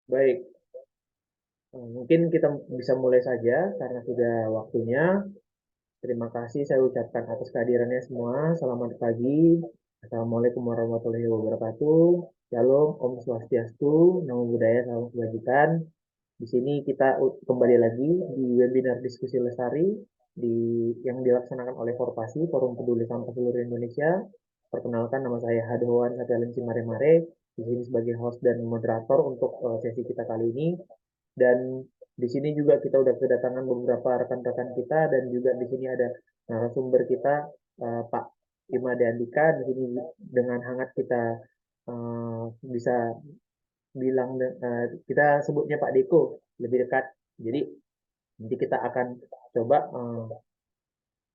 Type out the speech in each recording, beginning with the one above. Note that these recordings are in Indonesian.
Baik, mungkin kita bisa mulai saja karena sudah waktunya. Terima kasih saya ucapkan atas kehadirannya semua. Selamat pagi. Assalamualaikum warahmatullahi wabarakatuh. Shalom, Om Swastiastu, Namo Buddhaya, Salam Kebajikan. Di sini kita kembali lagi di webinar diskusi lestari yang dilaksanakan oleh Korpasi, Forum Peduli Sampah Seluruh Indonesia. Perkenalkan, nama saya Hadawan Satyalensi Mare-Mare, di sini sebagai host dan moderator untuk sesi kita kali ini. Dan di sini juga kita udah kedatangan beberapa rekan-rekan kita dan juga di sini ada narasumber kita Pak Imade Andika. Di sini dengan hangat kita bisa bilang kita sebutnya Pak Deko lebih dekat. Jadi nanti kita akan coba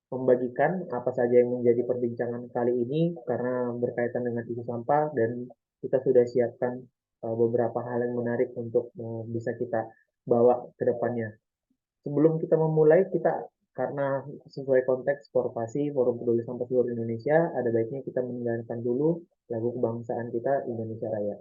membagikan apa saja yang menjadi perbincangan kali ini karena berkaitan dengan isu sampah dan kita sudah siapkan beberapa hal yang menarik untuk bisa kita bawa ke depannya. Sebelum kita memulai, kita karena sesuai konteks Korpasi Forum Peduli Sampah Seluruh Indonesia, ada baiknya kita mendengarkan dulu lagu kebangsaan kita Indonesia Raya.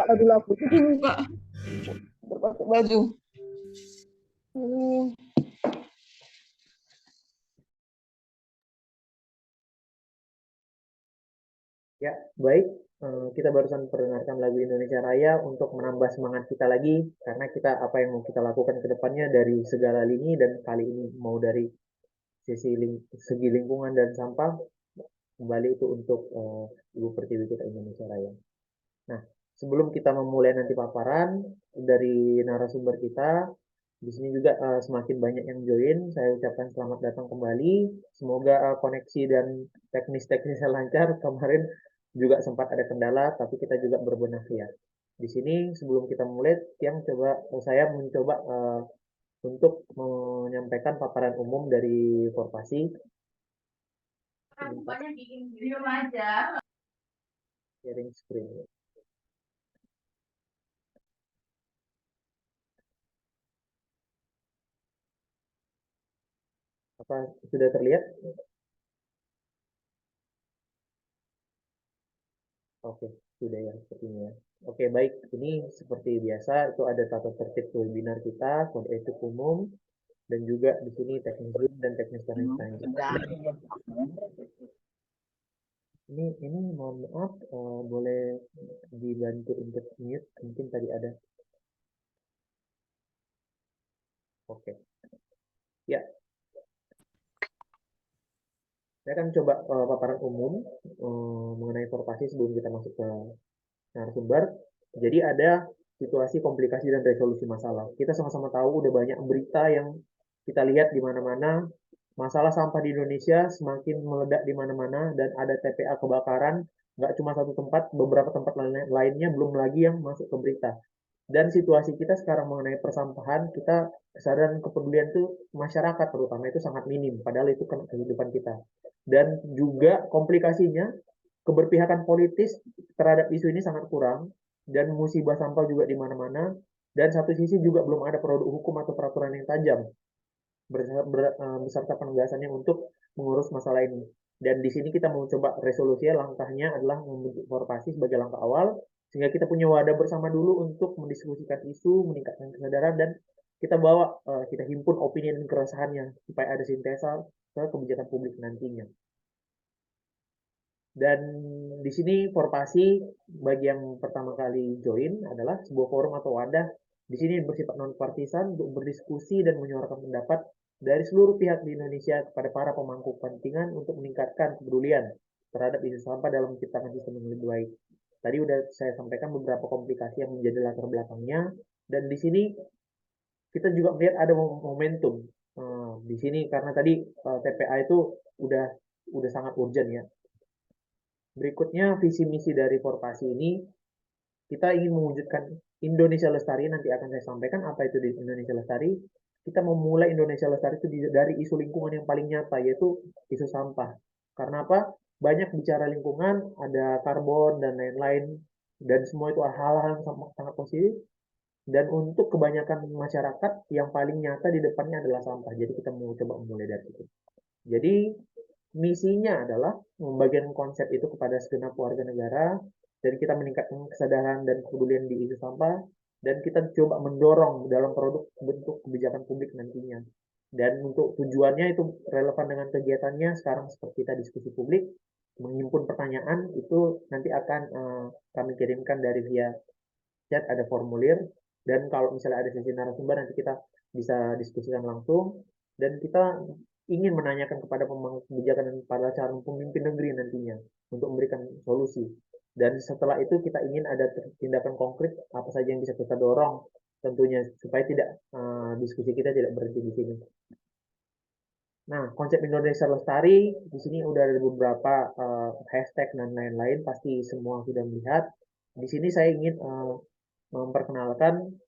Lagu lagu itu dibuka berpakai baju. Ya, baik. Kita barusan mendengarkan lagu Indonesia Raya untuk menambah semangat kita lagi karena kita apa yang mau kita lakukan ke depannya dari segala lini dan kali ini mau dari segi lingkungan dan sampah kembali itu untuk Ibu Pertiwi kita Indonesia Raya. Nah, sebelum kita memulai nanti paparan dari narasumber kita, di sini juga semakin banyak yang join. Saya ucapkan selamat datang kembali. Semoga koneksi dan teknis-teknisnya lancar. Kemarin juga sempat ada kendala, tapi kita juga berbenah ya. Di sini sebelum kita mulai, saya mencoba untuk menyampaikan paparan umum dari Korpasi. Sharing screen. Apa sudah terlihat? Oke, sudah ya sepertinya. Oke, baik. Ini seperti biasa itu ada tata tertib webinar kita, kode etik umum, dan juga di sini teknis Zoom dan teknis lainnya. Ini mohon maaf, boleh dibantu untuk mute, mungkin tadi ada. Oke. Ya, saya akan coba paparan umum mengenai Korpasi sebelum kita masuk ke narasumber. Jadi ada situasi komplikasi dan resolusi masalah. Kita sama-sama tahu udah banyak berita yang kita lihat di mana-mana masalah sampah di Indonesia semakin meledak di mana-mana dan ada TPA kebakaran, nggak cuma satu tempat, beberapa tempat lainnya belum lagi yang masuk ke berita. Dan situasi kita sekarang mengenai persampahan, kita kesadaran kepedulian itu masyarakat terutama itu sangat minim, padahal itu kan kehidupan kita. Dan juga komplikasinya, keberpihakan politis terhadap isu ini sangat kurang, dan musibah sampah juga di mana-mana, dan satu sisi juga belum ada produk hukum atau peraturan yang tajam beserta penegasannya untuk mengurus masalah ini. Dan di sini kita mau coba resolusinya, langkahnya adalah membentuk korporasi sebagai langkah awal, sehingga kita punya wadah bersama dulu untuk mendiskusikan isu, meningkatkan kesadaran, dan kita bawa, kita himpun opini dan keresahannya, supaya ada sintesa ke kebijakan publik nantinya. Dan di sini Forpasi bagi yang pertama kali join adalah sebuah forum atau wadah. Di sini bersifat non partisan untuk berdiskusi dan menyuarakan pendapat dari seluruh pihak di Indonesia kepada para pemangku kepentingan untuk meningkatkan kepedulian terhadap isu sampah dalam menciptakan sistem yang lebih baik. Tadi sudah saya sampaikan beberapa komplikasi yang menjadi latar belakangnya, dan di sini kita juga melihat ada momentum. Di sini karena tadi TPA itu udah sangat urgent ya. Berikutnya visi misi dari Forpasi ini, kita ingin mewujudkan Indonesia Lestari, nanti akan saya sampaikan apa itu di Indonesia Lestari. Kita memulai Indonesia Lestari itu dari isu lingkungan yang paling nyata, yaitu isu sampah. Karena apa? Banyak bicara lingkungan, ada karbon dan lain-lain, dan semua itu hal-hal yang sangat positif. Dan untuk kebanyakan masyarakat, yang paling nyata di depannya adalah sampah. Jadi kita mau coba memulai dari itu. Jadi misinya adalah membagikan konsep itu kepada segenap warga negara, dan kita meningkatkan kesadaran dan kepedulian di isu sampah, dan kita coba mendorong dalam produk bentuk kebijakan publik nantinya. Dan untuk tujuannya itu relevan dengan kegiatannya sekarang seperti kita diskusi publik, menghimpun pertanyaan itu nanti akan kami kirimkan dari via chat, ada formulir, dan kalau misalnya ada sesi narasumber nanti kita bisa diskusikan langsung, dan kita ingin menanyakan kepada pemangku kebijakan dan para calon pemimpin negeri nantinya untuk memberikan solusi. Dan setelah itu kita ingin ada tindakan konkret apa saja yang bisa kita dorong tentunya supaya tidak diskusi kita tidak berhenti di sini. Nah, konsep Indonesia Lestari di sini udah ada beberapa hashtag dan lain-lain, pasti semua sudah melihat. Di sini saya ingin memperkenalkan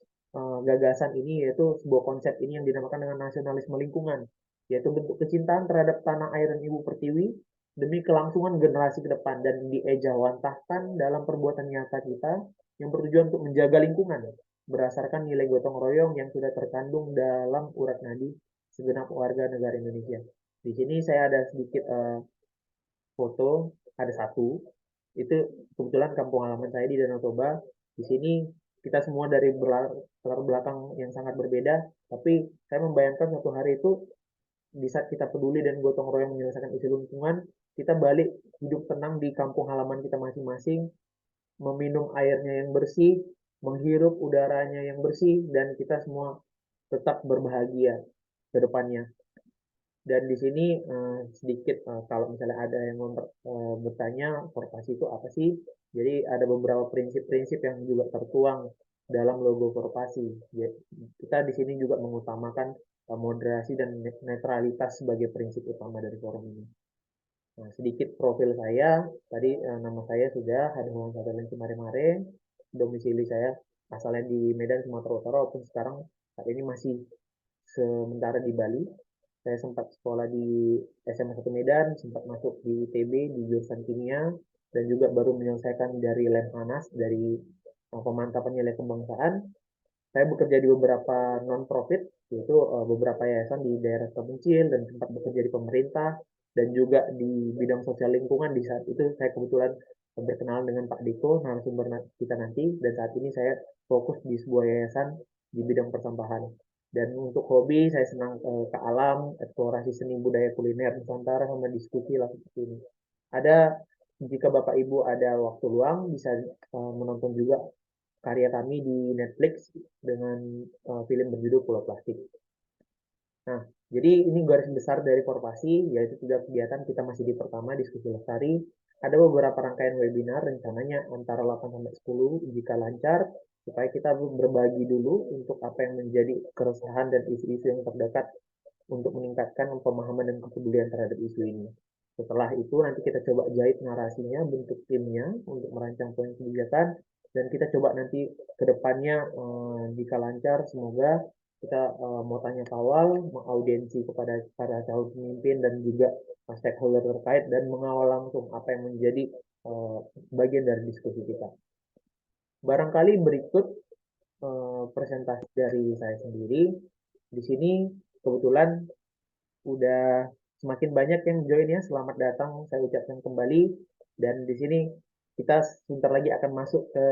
gagasan ini, yaitu sebuah konsep ini yang dinamakan dengan nasionalisme lingkungan, yaitu bentuk kecintaan terhadap tanah air dan ibu pertiwi demi kelangsungan generasi ke depan, dan diejawantahkan dalam perbuatan nyata kita yang bertujuan untuk menjaga lingkungan berdasarkan nilai gotong royong yang sudah terkandung dalam urat nadi segenap warga negara Indonesia. Di sini saya ada sedikit foto, ada satu, itu kebetulan kampung halaman saya di Danau Toba. Di sini kita semua dari latar belakang yang sangat berbeda, tapi saya membayangkan suatu hari itu di saat kita peduli dan gotong royong menyelesaikan isu lingkungan, kita balik hidup tenang di kampung halaman kita masing-masing, meminum airnya yang bersih, menghirup udaranya yang bersih, dan kita semua tetap berbahagia ke depannya. Dan di sini sedikit kalau misalnya ada yang bertanya korporasi itu apa sih? Jadi ada beberapa prinsip-prinsip yang juga tertuang dalam logo korporasi. Kita di sini juga mengutamakan moderasi dan netralitas sebagai prinsip utama dari forum ini. Nah, sedikit profil saya, tadi nama saya sudah Hadi Muhammad Satelin Mare, domisili saya asalnya di Medan, Sumatera Utara, walaupun sekarang saat ini masih sementara di Bali. Saya sempat sekolah di SMA 1 Medan, sempat masuk di ITB di jurusan kimia, dan juga baru menyelesaikan dari Lemhanas, dari pemantapan nilai kebangsaan. Saya bekerja di beberapa non-profit, yaitu beberapa yayasan di daerah terpencil, dan sempat bekerja di pemerintah, dan juga di bidang sosial lingkungan. Di saat itu saya kebetulan berkenalan dengan Pak Diko, narasumber kita nanti, dan saat ini saya fokus di sebuah yayasan di bidang persampahan. Dan untuk hobi, saya senang ke alam, eksplorasi seni budaya kuliner Nusantara, sama diskusi lah seperti ini. Ada, jika Bapak Ibu ada waktu luang, bisa menonton juga karya kami di Netflix dengan film berjudul Pulau Plastik. Nah, jadi ini garis besar dari Korpasi, yaitu 3 kegiatan. Kita masih di pertama, diskusi lestari. Ada beberapa rangkaian webinar, rencananya antara 8-10 jika lancar, supaya kita berbagi dulu untuk apa yang menjadi keresahan dan isu-isu yang terdekat untuk meningkatkan pemahaman dan kepedulian terhadap isu ini. Setelah itu nanti kita coba jahit narasinya, bentuk timnya untuk merancang poin kebijakan, dan kita coba nanti ke depannya jika lancar semoga kita mau tanya kawal, mengaudiensi kepada para calon pemimpin dan juga stakeholder terkait dan mengawal langsung apa yang menjadi bagian dari diskusi kita. Barangkali berikut presentasi dari saya sendiri. Di sini kebetulan udah semakin banyak yang join ya. Selamat datang saya ucapkan kembali. Dan di sini kita sebentar lagi akan masuk ke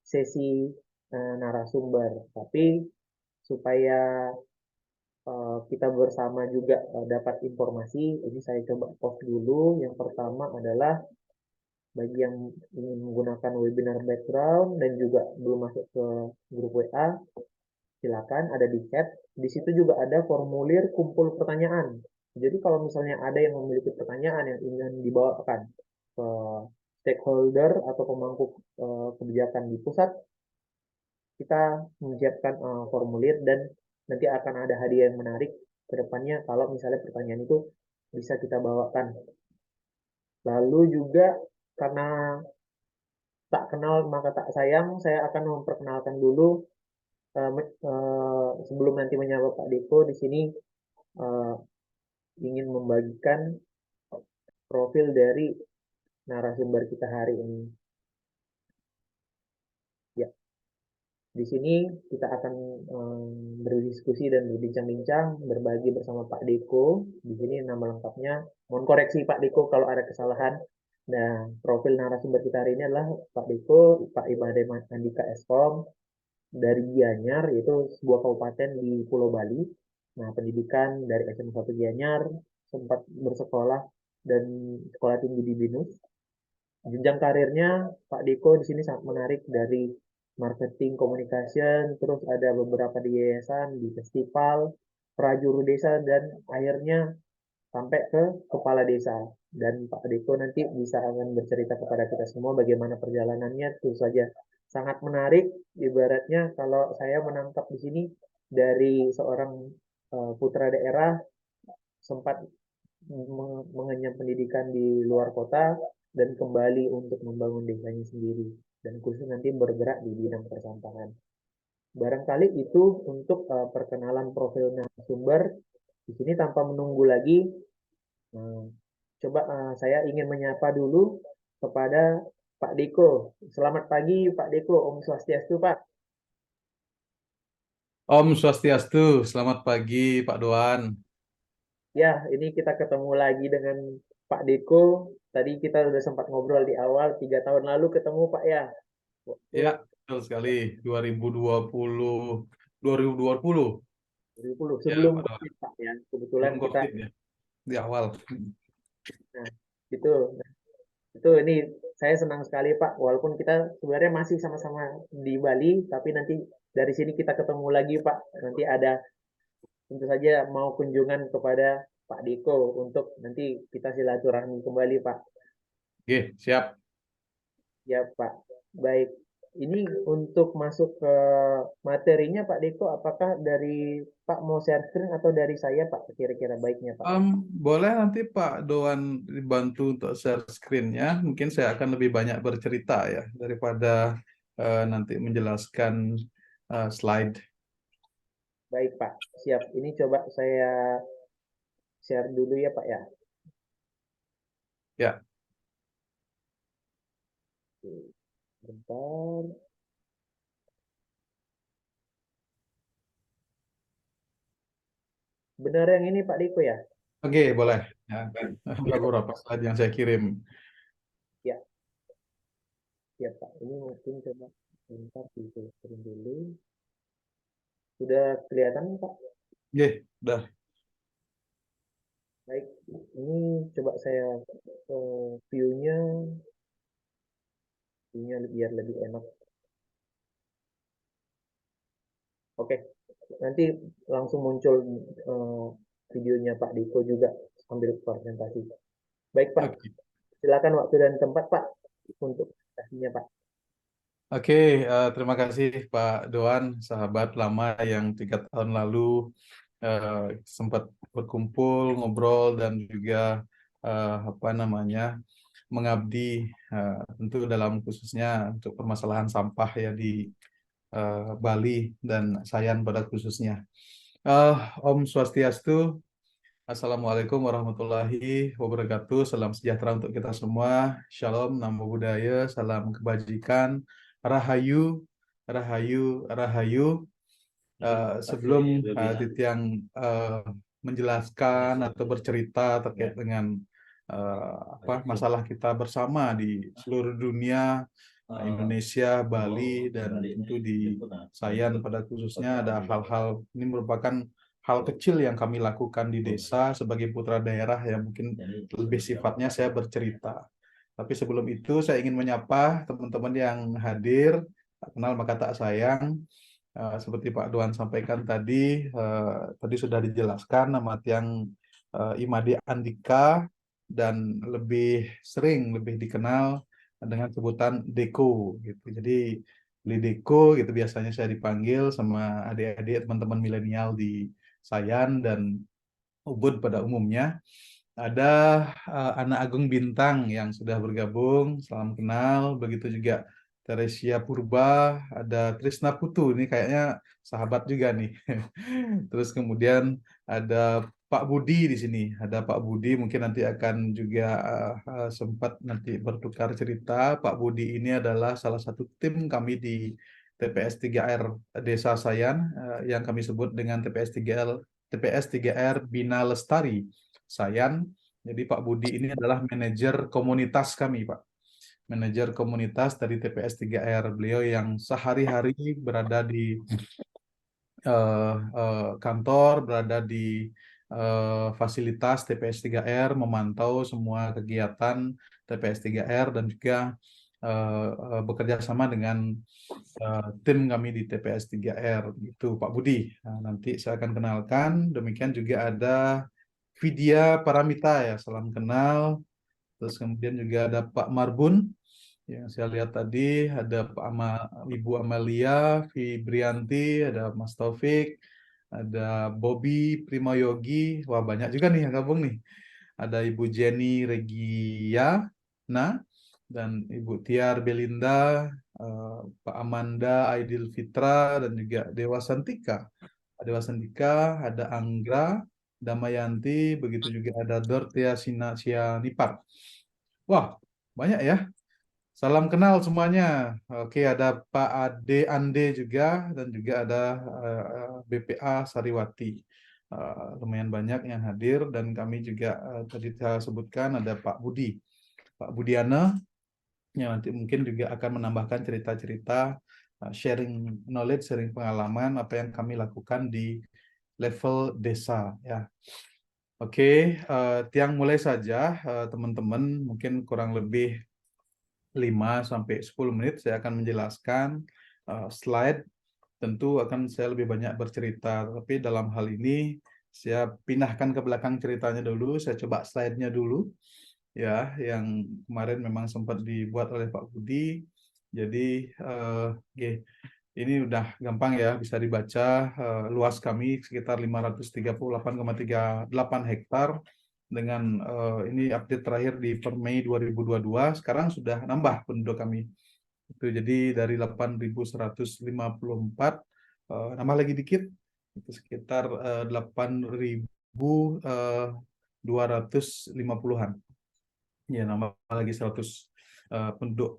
sesi narasumber. Tapi supaya kita bersama juga dapat informasi, ini saya coba post dulu. Yang pertama adalah bagi yang ingin menggunakan webinar background dan juga belum masuk ke grup WA, silakan ada di chat. Di situ juga ada formulir kumpul pertanyaan. Jadi kalau misalnya ada yang memiliki pertanyaan yang ingin dibawakan ke stakeholder atau pemangku kebijakan di pusat, kita menyiapkan formulir dan nanti akan ada hadiah yang menarik ke depannya kalau misalnya pertanyaan itu bisa kita bawakan. Lalu juga karena tak kenal maka tak sayang, saya akan memperkenalkan dulu sebelum nanti menyapa Pak Deko di sini uh, ingin membagikan profil dari narasumber kita hari ini. Ya, di sini kita akan berdiskusi dan berbincang-bincang, berbagi bersama Pak Deko. Di sini nama lengkapnya, mohon koreksi Pak Deko kalau ada kesalahan. Nah, profil narasumber kita hari ini adalah Pak Deko, Pak Imade Andika Eskom, dari Gianyar, yaitu sebuah kabupaten di Pulau Bali. Nah, pendidikan dari SMA 1 Gianyar, sempat bersekolah dan sekolah tinggi di BINUS. Jenjang karirnya Pak Diko di sini sangat menarik dari marketing communication, terus ada beberapa di yayasan, di festival, prajuru desa, dan akhirnya sampai ke kepala desa. Dan Pak Diko nanti bisa akan bercerita kepada kita semua bagaimana perjalanannya, tentu saja sangat menarik. Ibaratnya kalau saya menangkap di sini dari seorang putra daerah sempat mengenyam pendidikan di luar kota dan kembali untuk membangun desanya sendiri dan khusus nanti bergerak di bidang persampahan. Barangkali itu untuk perkenalan profil narasumber. Di sini tanpa menunggu lagi, coba saya ingin menyapa dulu kepada Pak Deko. Selamat pagi Pak Deko, Om Swastiastu Pak. Om Swastiastu, selamat pagi Pak Doan. Ya, ini kita ketemu lagi dengan Pak Deko. Tadi kita sudah sempat ngobrol di awal, 3 tahun lalu ketemu Pak ya. Ya, betul sekali. 2020, 2020. 2010 Ya, sebelum Pak Doan. COVID Pak ya. Kebetulan Belum kita, COVID ya, di awal. nah itu, itu ini saya senang sekali Pak. Walaupun kita sebenarnya masih sama-sama di Bali, tapi nanti dari sini kita ketemu lagi Pak. Nanti ada tentu saja mau kunjungan kepada Pak Diko untuk nanti kita silaturahmi kembali Pak. Oke, siap. Ya Pak. Baik. Ini untuk masuk ke materinya Pak Deko, apakah dari Pak mau share screen atau dari saya Pak? Kira-kira baiknya Pak. Boleh nanti Pak Doan dibantu untuk share screen-nya. Mungkin saya akan lebih banyak bercerita ya, daripada nanti menjelaskan slide. Baik Pak. Siap. Ini coba saya share dulu ya Pak ya. Ya, Oke, bentar. Benar yang ini Pak Deko ya? oke, boleh. Ya, ada beberapa slide yang saya kirim. Ya, ya Pak. Ini mungkin coba bentar di screen dulu. Sudah kelihatan Pak? Oke, udah. Baik. Ini coba saya view-nya biar lebih enak. Oke, nanti langsung muncul videonya Pak Diko juga sambil presentasi. Baik Pak, Oke. silakan waktu dan tempat Pak untuk presentasinya Pak. Oke, terima kasih Pak Doan, sahabat lama yang 3 tahun lalu sempat berkumpul, ngobrol, dan juga mengabdi tentu dalam khususnya untuk permasalahan sampah ya di Bali dan Sayan pada khususnya. Om Swastiastu, Assalamualaikum warahmatullahi wabarakatuh. Salam sejahtera untuk kita semua. Shalom, namo buddhaya, salam kebajikan, rahayu, rahayu, rahayu. Sebelum Titiang menjelaskan atau bercerita terkait dengan masalah kita bersama di seluruh dunia, Indonesia, Bali, dan tentu di Sayan pada khususnya, ada hal-hal ini merupakan hal kecil yang kami lakukan di desa sebagai putra daerah yang mungkin lebih sifatnya saya bercerita. Tapi sebelum itu saya ingin menyapa teman-teman yang hadir, tak kenal maka tak sayang. Seperti Pak Doan sampaikan tadi sudah dijelaskan nama Tiang Imade Andika, dan lebih dikenal dengan sebutan Deko gitu. Jadi Lideko gitu biasanya saya dipanggil sama adik-adik teman-teman milenial di Sayan dan Ubud pada umumnya. Ada Anak Agung Bintang yang sudah bergabung, salam kenal. Begitu juga Teresia Purba, ada Trisna Putu, ini kayaknya sahabat juga nih. Terus kemudian ada Pak Budi di sini, ada Pak Budi, mungkin nanti akan juga sempat nanti bertukar cerita. Pak Budi ini adalah salah satu tim kami di TPS 3R Desa Sayan, yang kami sebut dengan TPS 3R Bina Lestari Sayan. Jadi Pak Budi ini adalah manajer komunitas kami, Pak. Manajer komunitas dari TPS 3R. Beliau yang sehari-hari berada di kantor, berada di fasilitas TPS 3R, memantau semua kegiatan TPS 3R, dan juga bekerja sama dengan tim kami di TPS 3R. Itu Pak Budi. Nah, nanti saya akan kenalkan. Demikian juga ada Vidya Paramita ya, salam kenal. Terus kemudian juga ada Pak Marbun, yang saya lihat tadi, ada Ibu Amalia Fibrianti, ada Mas Taufik, ada Bobby Primayogi, wah banyak juga nih yang gabung nih. Ada Ibu Jenny Regiana, dan Ibu Tiar Belinda, Pak Amanda Aidil Fitra, dan juga Dewa Santika. Dewa Santika, ada Anggra Damayanti, begitu juga ada Dortia Sianipar. Wah, banyak ya. Salam kenal semuanya. Oke, ada Pak Ade Ande juga, dan juga ada BPA Sariwati. Lumayan banyak yang hadir, dan kami juga tadi saya sebutkan ada Pak Budi, Pak Budiana, yang nanti mungkin juga akan menambahkan cerita-cerita, sharing knowledge, sharing pengalaman apa yang kami lakukan di level desa ya. Oke, Tiang mulai saja teman-teman, mungkin kurang lebih 5-10 menit saya akan menjelaskan slide. Tentu akan saya lebih banyak bercerita, tapi dalam hal ini saya pindahkan ke belakang ceritanya dulu, saya coba slide-nya dulu ya, yang kemarin memang sempat dibuat oleh Pak Budi. Jadi ini udah gampang ya, bisa dibaca. Luas kami sekitar 538,38 hektar. Dengan ini update terakhir di per Mei 2022, sekarang sudah nambah penduduk kami. Itu jadi dari 8.154, nambah lagi dikit, itu sekitar 8.250-an. Ya, nambah lagi 100 penduduk.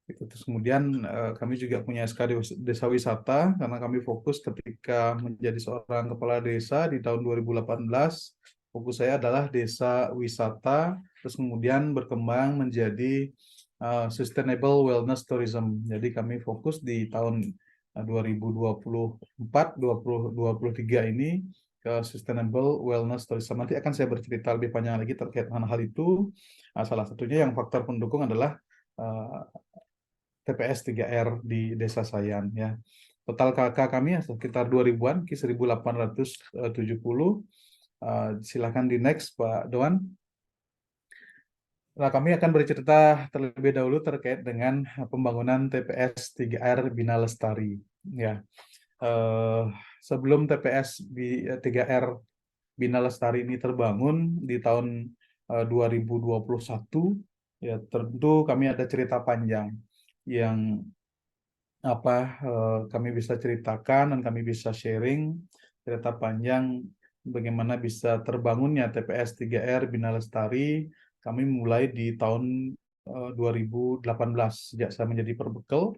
Terus kemudian kami juga punya SK Desa Wisata, karena kami fokus ketika menjadi seorang kepala desa di tahun 2018. Fokus saya adalah desa wisata, terus kemudian berkembang menjadi Sustainable Wellness Tourism. Jadi kami fokus di tahun 2024-2023 ini ke Sustainable Wellness Tourism. Nanti akan saya bercerita lebih panjang lagi terkait dengan hal itu. Salah satunya yang faktor pendukung adalah TPS 3R di Desa Sayan ya. Total KK kami sekitar 2000-an, 1870. Silakan di next Pak Doan. Nah, kami akan bercerita terlebih dahulu terkait dengan pembangunan TPS 3R Bina Lestari ya. eh, sebelum TPS 3R Bina Lestari ini terbangun di tahun 2021, ya tentu kami ada cerita panjang yang kami bisa ceritakan dan kami bisa sharing cerita panjang bagaimana bisa terbangunnya TPS 3R Bina Lestari. Kami mulai di tahun 2018 sejak saya menjadi perbekal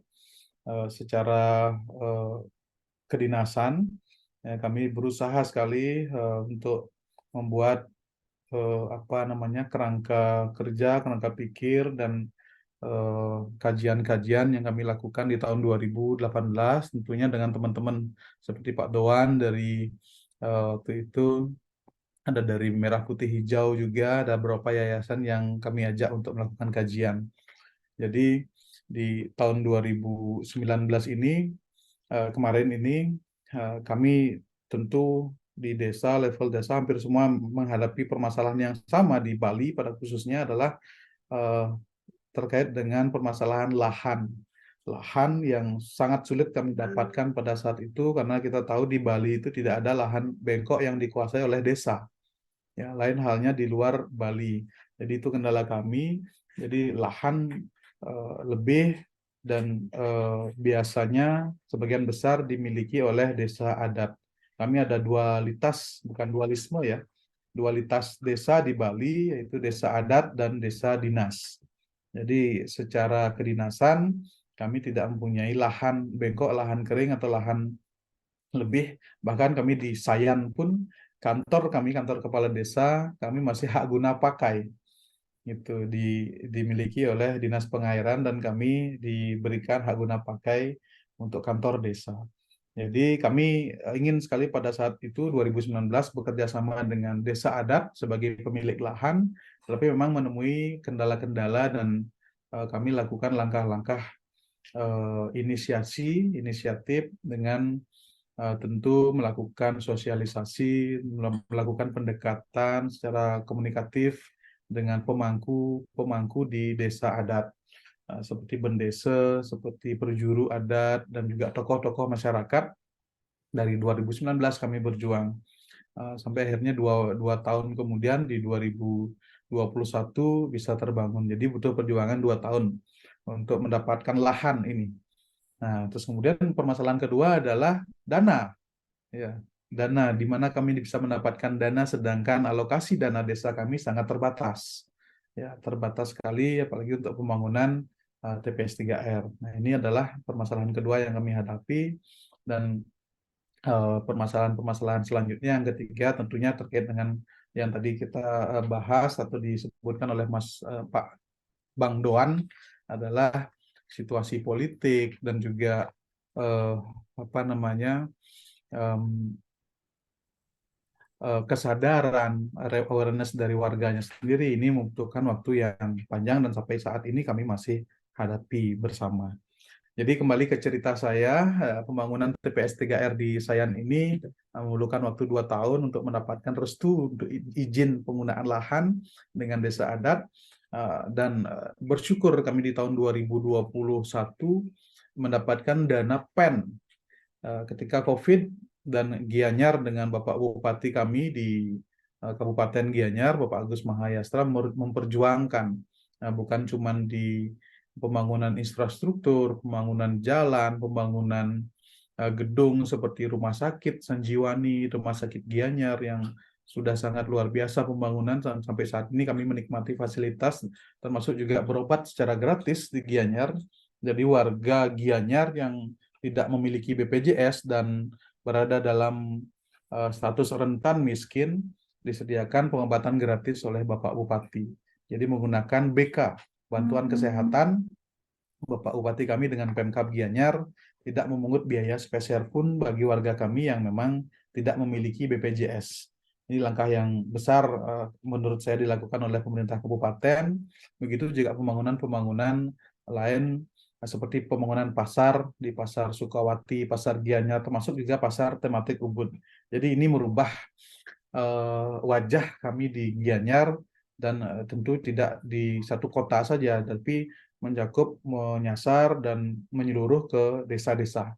secara kedinasan. Kami berusaha sekali untuk membuat kerangka kerja, kerangka pikir, dan kajian-kajian yang kami lakukan di tahun 2018, tentunya dengan teman-teman seperti Pak Doan dari waktu itu, ada dari Merah Putih Hijau juga, ada beberapa yayasan yang kami ajak untuk melakukan kajian. Jadi di tahun 2019 ini, kemarin ini, kami tentu di desa, level desa hampir semua menghadapi permasalahan yang sama. Di Bali pada khususnya adalah terkait dengan permasalahan lahan. Lahan yang sangat sulit kami dapatkan pada saat itu karena kita tahu di Bali itu tidak ada lahan bengkok yang dikuasai oleh desa. Ya, lain halnya di luar Bali. Jadi itu kendala kami. Jadi lahan lebih dan biasanya sebagian besar dimiliki oleh desa adat. Kami ada dualitas, bukan dualisme ya, dualitas desa di Bali, yaitu desa adat dan desa dinas. Jadi secara kedinasan kami tidak mempunyai lahan bengkok, lahan kering atau lahan lebih. Bahkan kami di Sayan pun kantor kami, kantor kepala desa, kami masih hak guna pakai. Itu dimiliki oleh Dinas Pengairan dan kami diberikan hak guna pakai untuk kantor desa. Jadi kami ingin sekali pada saat itu 2019 bekerja sama dengan desa adat sebagai pemilik lahan, tapi memang menemui kendala-kendala dan kami lakukan langkah-langkah inisiatif dengan tentu melakukan sosialisasi, melakukan pendekatan secara komunikatif dengan pemangku di desa adat, seperti bendesa, seperti perjuru adat, dan juga tokoh-tokoh masyarakat. Dari 2019 kami berjuang sampai akhirnya dua tahun kemudian di 2021 bisa terbangun. Jadi butuh perjuangan 2 tahun untuk mendapatkan lahan ini. Nah, terus kemudian permasalahan kedua adalah dana. Ya, dana, di mana kami bisa mendapatkan dana sedangkan alokasi dana desa kami sangat terbatas. Ya, terbatas sekali apalagi untuk pembangunan TPS 3R. Nah, ini adalah permasalahan kedua yang kami hadapi, dan permasalahan-permasalahan selanjutnya yang ketiga tentunya terkait dengan yang tadi kita bahas atau disebutkan oleh Pak Bang Doan, adalah situasi politik dan juga kesadaran, awareness dari warganya sendiri. Ini membutuhkan waktu yang panjang dan sampai saat ini kami masih hadapi bersama. Jadi kembali ke cerita saya, pembangunan TPS 3R di Sayan ini memerlukan waktu 2 tahun untuk mendapatkan restu untuk izin penggunaan lahan dengan desa adat, dan bersyukur kami di tahun 2021 mendapatkan dana PEN ketika COVID, dan Gianyar dengan Bapak Bupati kami di Kabupaten Gianyar, Bapak Agus Mahayastra, memperjuangkan bukan cuma di pembangunan infrastruktur, pembangunan jalan, pembangunan gedung seperti Rumah Sakit Sanjiwani, Rumah Sakit Gianyar yang sudah sangat luar biasa pembangunan, sampai saat ini kami menikmati fasilitas termasuk juga berobat secara gratis di Gianyar. Jadi warga Gianyar yang tidak memiliki BPJS dan berada dalam status rentan miskin disediakan pengobatan gratis oleh Bapak Bupati. Jadi menggunakan BK, bantuan kesehatan. Bapak Bupati kami dengan Pemkab Gianyar tidak memungut biaya sepeser pun bagi warga kami yang memang tidak memiliki BPJS. Ini langkah yang besar menurut saya dilakukan oleh pemerintah kabupaten. Begitu juga pembangunan-pembangunan lain seperti pembangunan pasar di Pasar Sukawati, Pasar Gianyar, termasuk juga pasar tematik Ubud. Jadi ini merubah wajah kami di Gianyar, dan tentu tidak di satu kota saja, tapi mencakup, menyasar, dan menyeluruh ke desa-desa.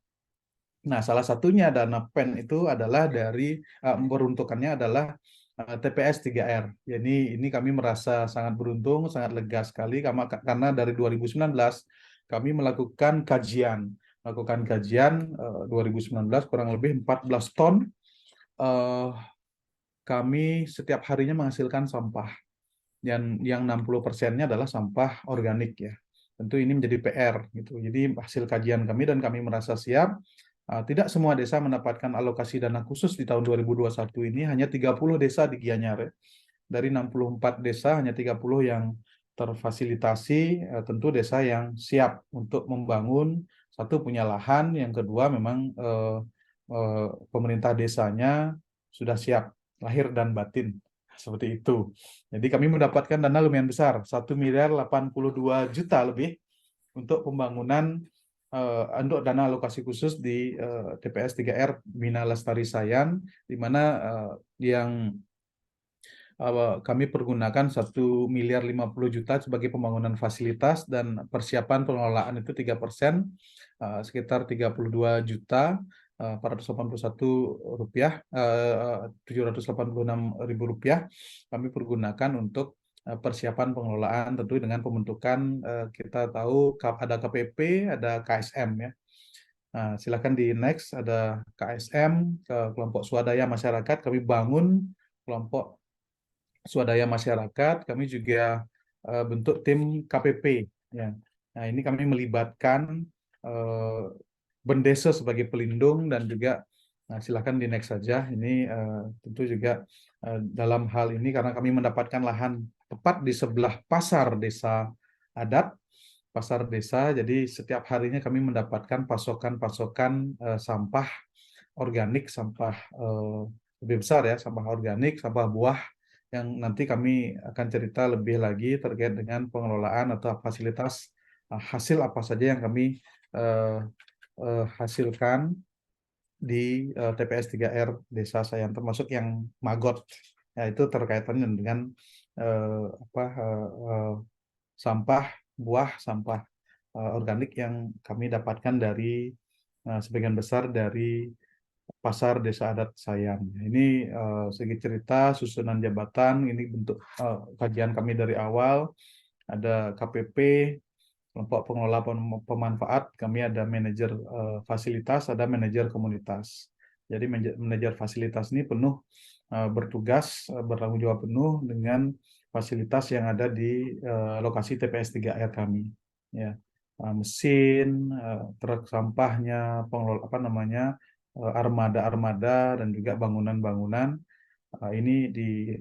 Nah, salah satunya dana PEN itu adalah dari peruntukannya adalah TPS 3R. Jadi ini kami merasa sangat beruntung, sangat lega sekali karena dari 2019 kami melakukan kajian 2019 kurang lebih 14 ton. Kami setiap harinya menghasilkan sampah yang 60%-nya adalah sampah organik ya. Tentu ini menjadi PR gitu. Jadi hasil kajian kami dan kami merasa siap. Tidak semua desa mendapatkan alokasi dana khusus di tahun 2021 ini, hanya 30 desa di Gianyar. Ya. Dari 64 desa hanya 30 yang terfasilitasi, tentu desa yang siap untuk membangun, satu punya lahan, yang kedua memang pemerintah desanya sudah siap lahir dan batin seperti itu. Jadi kami mendapatkan dana lumayan besar, 1.082 miliar lebih untuk pembangunan untuk dana alokasi khusus di TPS 3R Bina Lestari Sayan, di mana yang kami pergunakan 1.050 miliar sebagai pembangunan fasilitas dan persiapan pengelolaan itu 3%, sekitar 32 juta 481 rupiah, 786 ribu rupiah kami pergunakan untuk persiapan pengelolaan, tentu dengan pembentukan kita tahu ada KPP, ada KSM ya. Nah, silakan di next, ada KSM, kelompok swadaya masyarakat, kami bangun kelompok swadaya masyarakat, kami juga bentuk tim KPP ya. Nah, ini kami melibatkan Bendesa sebagai pelindung dan juga silakan di next saja. Ini tentu juga dalam hal ini karena kami mendapatkan lahan tepat di sebelah pasar desa adat, pasar desa, jadi setiap harinya kami mendapatkan pasokan-pasokan sampah organik, sampah lebih besar ya, sampah organik, sampah buah, yang nanti kami akan cerita lebih lagi terkait dengan pengelolaan atau fasilitas hasil apa saja yang kami hasilkan di TPS 3R Desa Sayan, termasuk yang Magot. Ya, itu terkaitannya dengan sampah buah, sampah organik yang kami dapatkan dari sebagian besar dari pasar Desa Adat Sayan. Ini segi cerita susunan jabatan, ini bentuk kajian kami dari awal. Ada KPP, kelompok pengelola pemanfaat, kami ada manajer fasilitas, ada manajer komunitas. Jadi manajer fasilitas ini penuh bertugas, bertanggung jawab penuh dengan fasilitas yang ada di lokasi TPS 3R kami. Ya, mesin, truk sampahnya, pengelola armada-armada dan juga bangunan-bangunan. Ini di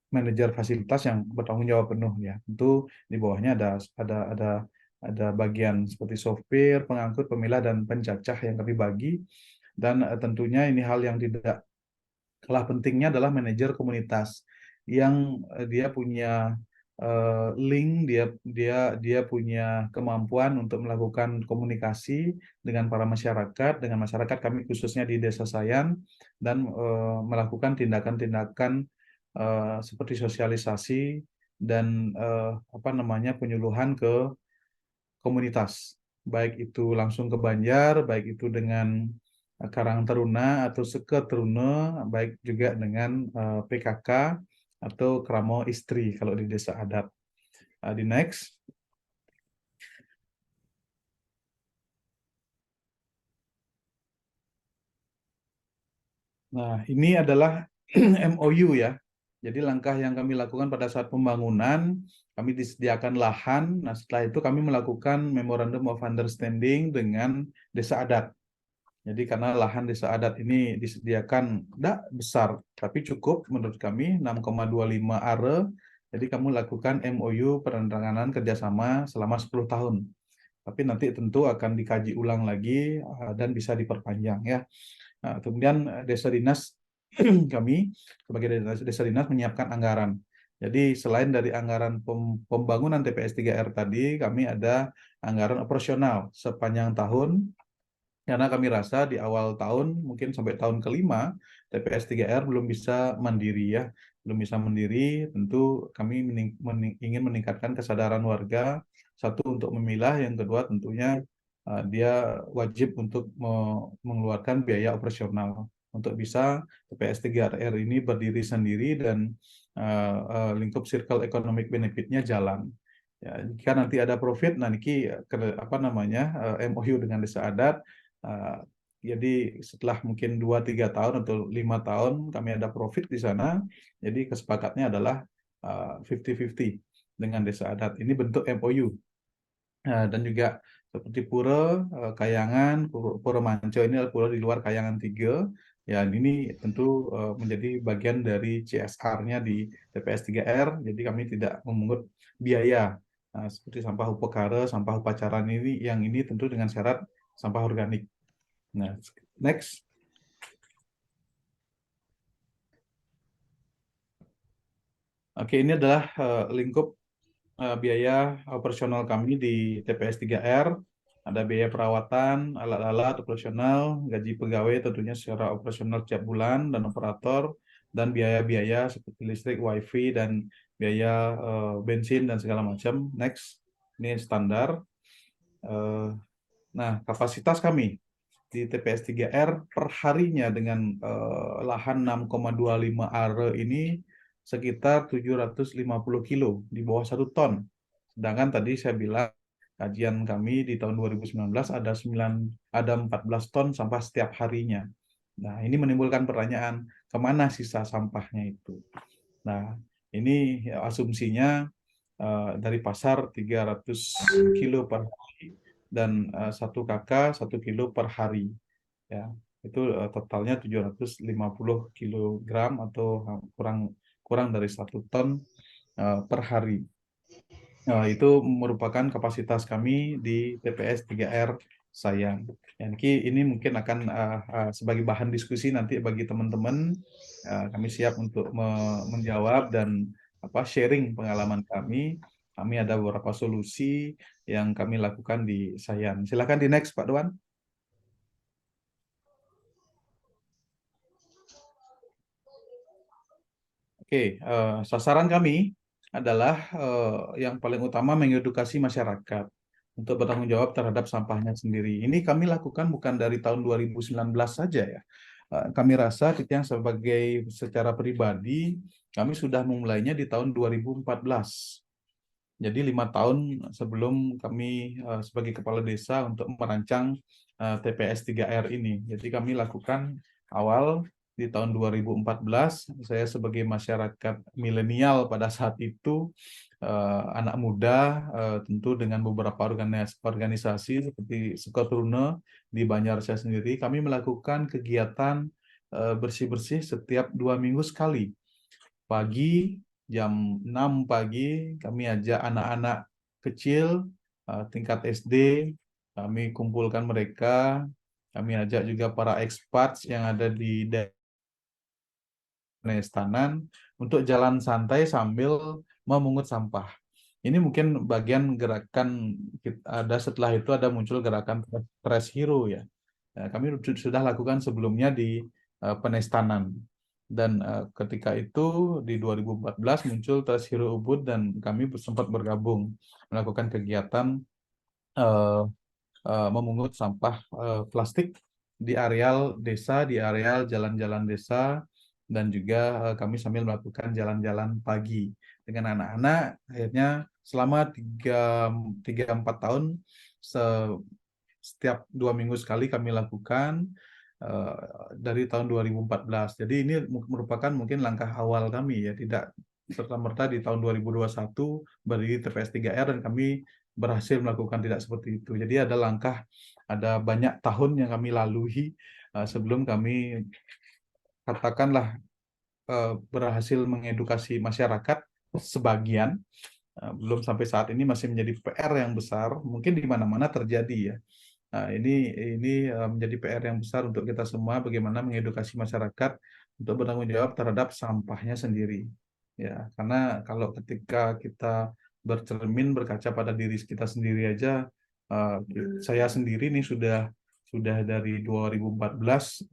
manajer fasilitas yang bertanggung jawab penuh ya. Tentu di bawahnya ada bagian seperti sopir, pengangkut, pemilah dan pencacah yang kami bagi. Dan tentunya ini hal yang tidak kalah pentingnya adalah manajer komunitas yang dia punya link, dia punya kemampuan untuk melakukan komunikasi dengan para masyarakat, dengan masyarakat kami khususnya di Desa Sayan, dan melakukan tindakan-tindakan seperti sosialisasi dan penyuluhan ke komunitas, baik itu langsung ke Banjar, baik itu dengan Karang Taruna atau Seke Taruna, baik juga dengan PKK atau Kramo Istri kalau di desa adat. Di next. Nah, ini adalah MOU ya. Jadi langkah yang kami lakukan pada saat pembangunan, kami disediakan lahan. Nah, setelah itu kami melakukan Memorandum of Understanding dengan desa adat. Jadi karena lahan desa adat ini disediakan tidak besar, tapi cukup menurut kami 6,25 are. Jadi kami lakukan MOU penandatanganan kerjasama selama 10 tahun. Tapi nanti tentu akan dikaji ulang lagi dan bisa diperpanjang ya. Nah, kemudian desa dinas kami sebagai desa dinas menyiapkan anggaran. Jadi selain dari anggaran pembangunan TPS 3R tadi, kami ada anggaran operasional sepanjang tahun. Karena kami rasa di awal tahun, mungkin sampai tahun kelima, TPS 3R belum bisa mandiri ya. Belum bisa mandiri, tentu kami ingin meningkatkan kesadaran warga. Satu, untuk memilah, yang kedua tentunya dia wajib untuk mengeluarkan biaya operasional untuk bisa TPS 3R ini berdiri sendiri dan lingkup circle economic benefit-nya jalan. Ya, jika nanti ada profit, nah niki apa namanya MOU dengan Desa Adat. Jadi setelah mungkin 2-3 tahun atau 5 tahun kami ada profit di sana. Jadi kesepakatnya adalah 50-50 dengan Desa Adat. Ini bentuk MOU. Dan juga seperti Pura, Kayangan, Pura Manco ini adalah pura di luar Kayangan 3. Ya, ini tentu menjadi bagian dari CSR-nya di TPS 3R. Jadi kami tidak memungut biaya seperti sampah upekara, sampah upacaran ini, yang ini tentu dengan syarat sampah organik. Nah, next. Oke, ini adalah lingkup biaya operasional kami di TPS 3R. Ada biaya perawatan, alat-alat operasional, gaji pegawai tentunya secara operasional setiap bulan, dan operator, dan biaya-biaya seperti listrik, wifi, dan biaya bensin, dan segala macam. Next, ini standar. Nah, kapasitas kami di TPS 3R per harinya dengan lahan 6,25 are ini sekitar 750 kilo, di bawah 1 ton. Sedangkan tadi saya bilang kajian kami di tahun 2019 ada 14 ton sampah setiap harinya. Nah, ini menimbulkan pertanyaan, kemana sisa sampahnya itu? Nah, ini asumsinya dari pasar 300 kilo per hari dan 1 KK 1 kilo per hari. Ya, itu totalnya 750 kilogram atau kurang dari 1 ton per hari. Itu merupakan kapasitas kami di TPS 3R Sayang. Dan ini mungkin akan sebagai bahan diskusi nanti bagi teman-teman. Kami siap untuk menjawab dan sharing pengalaman kami. Kami ada beberapa solusi yang kami lakukan di Sayang. Silakan di next, Pak Dewan. Oke, sasaran kami adalah yang paling utama mengedukasi masyarakat untuk bertanggung jawab terhadap sampahnya sendiri. Ini kami lakukan bukan dari tahun 2019 saja ya. Kami rasa kita yang sebagai secara pribadi, kami sudah memulainya di tahun 2014. Jadi 5 tahun sebelum kami sebagai kepala desa untuk merancang TPS 3R ini. Jadi kami lakukan awal di tahun 2014, saya sebagai masyarakat milenial pada saat itu, anak muda, tentu dengan beberapa organisasi seperti Sekotrune di Banjarmasin sendiri, kami melakukan kegiatan bersih-bersih setiap 2 minggu sekali. Pagi, jam 6 pagi, kami ajak anak-anak kecil, tingkat SD, kami kumpulkan mereka, kami ajak juga para expats yang ada di Penestanan untuk jalan santai sambil memungut sampah. Ini mungkin bagian gerakan ada, setelah itu ada muncul gerakan Trash Hero ya. Kami sudah lakukan sebelumnya di Penestanan. Dan ketika itu di 2014 muncul Trash Hero Ubud dan kami sempat bergabung melakukan kegiatan memungut sampah plastik di areal desa, di areal jalan-jalan desa, dan juga kami sambil melakukan jalan-jalan pagi dengan anak-anak. Akhirnya selama 3-4 tahun setiap 2 minggu sekali kami lakukan dari tahun 2014. Jadi ini merupakan mungkin langkah awal kami ya, tidak serta-merta di tahun 2021 berdiri TPS 3R dan kami berhasil melakukan tidak seperti itu. Jadi ada langkah, ada banyak tahun yang kami lalui sebelum kami katakanlah berhasil mengedukasi masyarakat sebagian. Belum sampai saat ini masih menjadi PR yang besar, mungkin di mana-mana terjadi ya. Nah, ini menjadi PR yang besar untuk kita semua, bagaimana mengedukasi masyarakat untuk bertanggung jawab terhadap sampahnya sendiri. Ya, karena kalau ketika kita bercermin berkaca pada diri kita sendiri aja, saya sendiri nih sudah dari 2014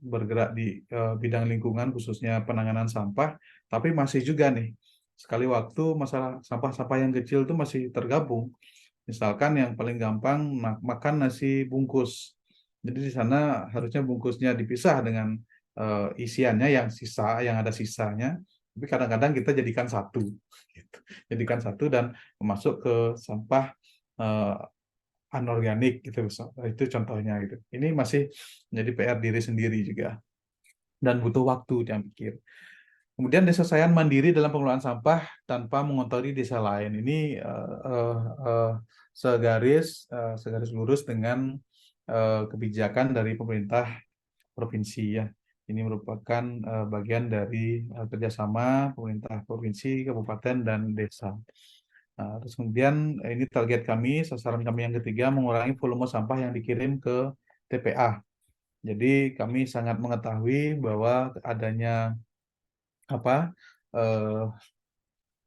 bergerak di bidang lingkungan khususnya penanganan sampah, tapi masih juga nih sekali waktu masalah sampah-sampah yang kecil itu masih tergabung. Misalkan yang paling gampang makan nasi bungkus. Jadi di sana harusnya bungkusnya dipisah dengan isiannya yang ada sisanya. Tapi kadang-kadang kita jadikan satu, gitu. Jadikan satu dan masuk ke sampah eh, anorganik gitu. Itu contohnya gitu. Ini masih menjadi PR diri sendiri juga dan butuh waktu dia pikir. Kemudian desa Sayan mandiri dalam pengelolaan sampah tanpa mengotori desa lain. Ini segaris lurus dengan kebijakan dari pemerintah provinsi ya. Ini merupakan bagian dari kerjasama pemerintah provinsi, kabupaten, dan desa. Nah, terus kemudian ini target kami, sasaran kami yang ketiga, mengurangi volume sampah yang dikirim ke TPA. Jadi kami sangat mengetahui bahwa adanya eh,